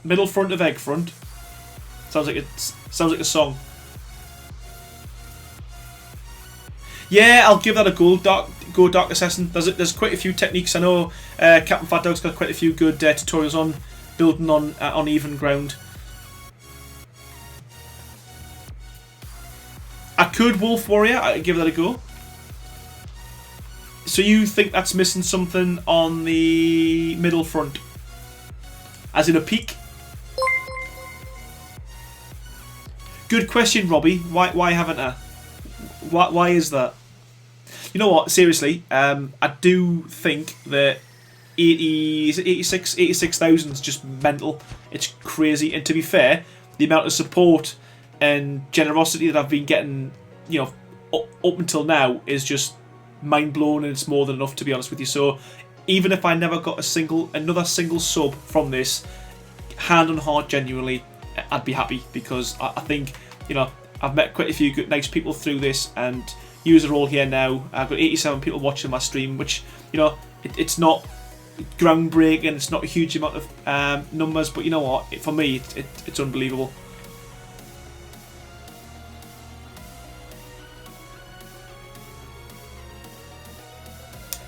Middle front of egg front. Sounds like a song. Yeah, I'll give that a go. Dark Assassin. There's quite a few techniques. I know Captain Fat Dog's got quite a few good tutorials on building on even ground. I could Wolf Warrior. I'd give that a go. So you think that's missing something on the middle front? As in a peak? Good question, Robbie. Why haven't I? Why is that? You know what? Seriously, I do think that 86,000 is just mental. It's crazy. And to be fair, the amount of support and generosity that I've been getting, you know, up until now is just mind blowing, and it's more than enough, to be honest with you. So even if I never got another single sub from this, hand on heart, genuinely, I'd be happy, because I think, you know, I've met quite a few good, nice people through this, and yous are all here now. I've got 87 people watching my stream, which, you know, it's not groundbreaking, it's not a huge amount of numbers, but you know what, for me, it's unbelievable.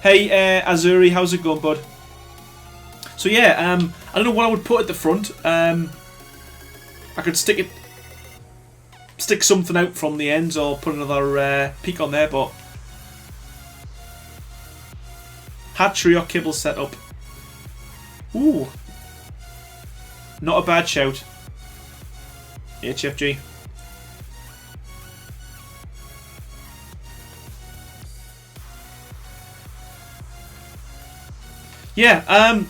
Hey, Azuri, how's it going, bud? So yeah, I don't know what I would put at the front. I could stick something out from the ends, or put another peak on there, but hatchery or kibble setup. Ooh, not a bad shout. HFG. Yeah,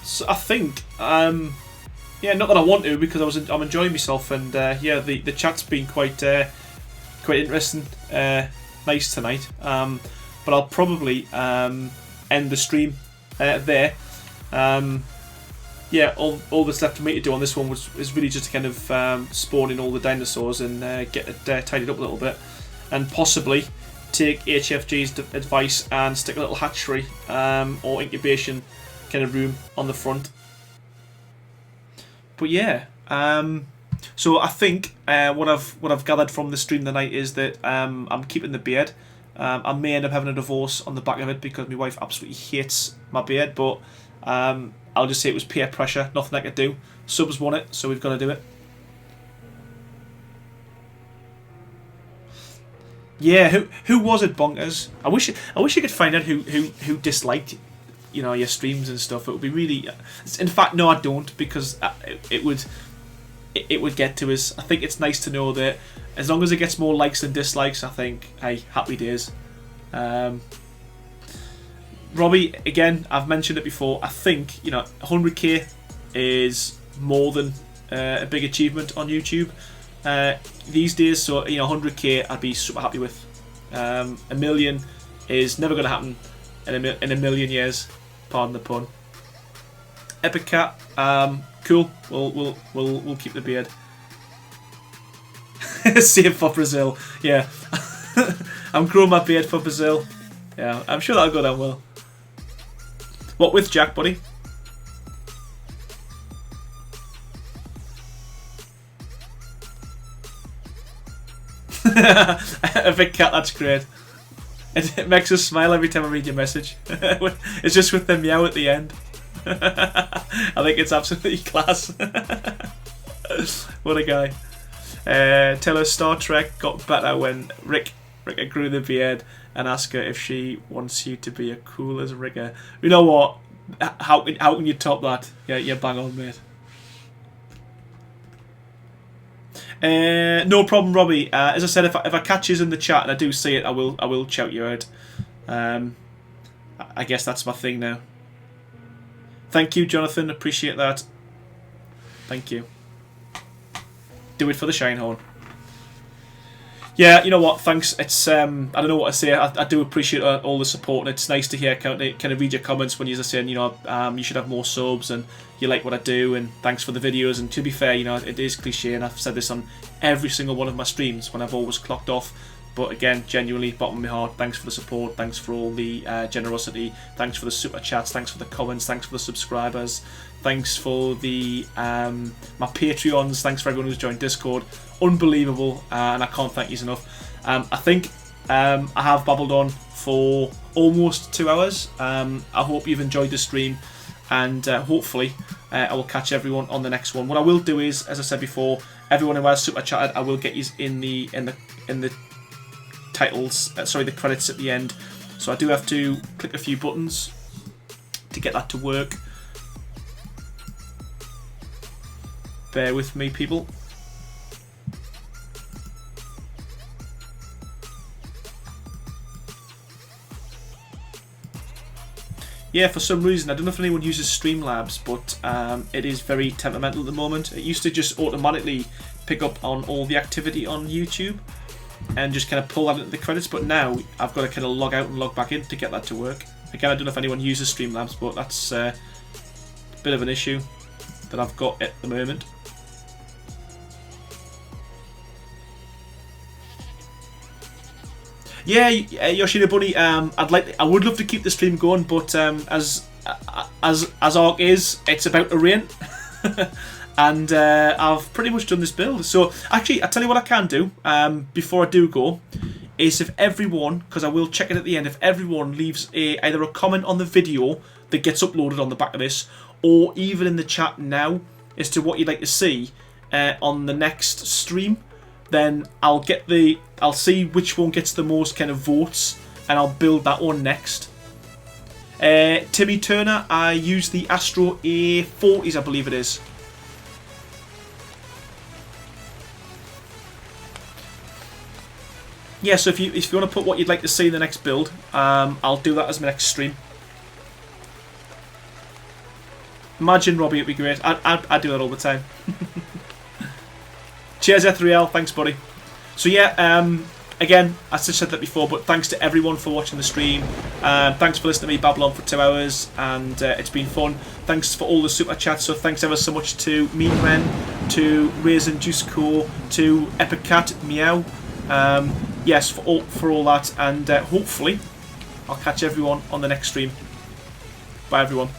so I think, yeah, not that I want to, because I'm enjoying myself, and yeah, the chat's been quite interesting, nice tonight. But I'll probably end the stream there. Yeah, all that's left for me to do on this one is really just to kind of spawn in all the dinosaurs and get it tidied up a little bit, and possibly take HFG's advice and stick a little hatchery or incubation kind of room on the front. But yeah, so I think what I've gathered from the stream tonight is that I'm keeping the beard. I may end up having a divorce on the back of it because my wife absolutely hates my beard, but I'll just say it was peer pressure, nothing I could do. Subs want it, so we've got to do it. Yeah, who was it, Bonkers? I wish you could find out who disliked, you know, your streams and stuff. It would be really. In fact, no, I don't, because it would get to us. I think it's nice to know that as long as it gets more likes than dislikes, I think, hey, happy days. Robbie, again, I've mentioned it before. I think, you know, 100k is more than a big achievement on YouTube these days. So, you know, 100k I'd be super happy with. A million is never going to happen in a million years. Pardon the pun. Epic Cat, cool. We'll keep the beard. Save for Brazil. Yeah, I'm growing my beard for Brazil. Yeah, I'm sure that'll go down well. What with Jack, buddy? Epic Cat, that's great. It makes us smile every time I read your message. It's just with the meow at the end. I think it's absolutely class. What a guy. Tell her Star Trek got better when Rick grew the beard, and ask her if she wants you to be as cool as Rigger. You know what? How can you top that? Yeah, you're bang on, mate. No problem, Robbie. As I said, if I catch you in the chat and I do see it, I will shout you out. I guess that's my thing now. Thank you, Jonathan. Appreciate that. Thank you. Do it for the Shinehorn. Yeah, you know what? Thanks. It's I don't know what to say. I do appreciate all the support, and it's nice to hear kind of read your comments when you're saying, you know, you should have more subs and you like what I do, and thanks for the videos. And to be fair, you know, it is cliche, and I've said this on every single one of my streams when I've always clocked off. But again, genuinely, bottom of my heart, thanks for the support, thanks for all the generosity, thanks for the super chats, thanks for the comments, thanks for the subscribers, thanks for the my Patreons, thanks for everyone who's joined Discord. Unbelievable, and I can't thank you enough. I think I have babbled on for almost 2 hours. I hope you've enjoyed the stream, and hopefully I will catch everyone on the next one. What I will do is, as I said before, everyone who has super chatted, I will get you in the titles, sorry, the credits at the end. So I do have to click a few buttons to get that to work. Bear with me, people. Yeah, for some reason, I don't know if anyone uses Streamlabs, but it is very temperamental at the moment. It used to just automatically pick up on all the activity on YouTube and just kind of pull that into the credits, but now I've got to kind of log out and log back in to get that to work. Again, I don't know if anyone uses Streamlabs, but that's a bit of an issue that I've got at the moment. Yeah, Yoshida Bunny. I would love to keep the stream going, but as Ark is, it's about to rain, and I've pretty much done this build. So actually, I tell you what I can do before I do go, is if everyone, because I will check it at the end, if everyone leaves either a comment on the video that gets uploaded on the back of this, or even in the chat now as to what you'd like to see on the next stream, then I'll see which one gets the most kind of votes, and I'll build that one next. Timmy Turner, I use the Astro A40s, I believe it is. Yeah, so if you want to put what you'd like to see in the next build, I'll do that as my next stream. Imagine, Robbie, it'd be great. I do that all the time. Cheers, Ethriel. Thanks, buddy. So yeah, again, I just said that before, but thanks to everyone for watching the stream. Thanks for listening to me babble on for 2 hours, and it's been fun. Thanks for all the super chats. So thanks ever so much to Mean Ren, to Raisin Juice Co, to Epic Cat Meow. Yes, for all that, and hopefully I'll catch everyone on the next stream. Bye, everyone.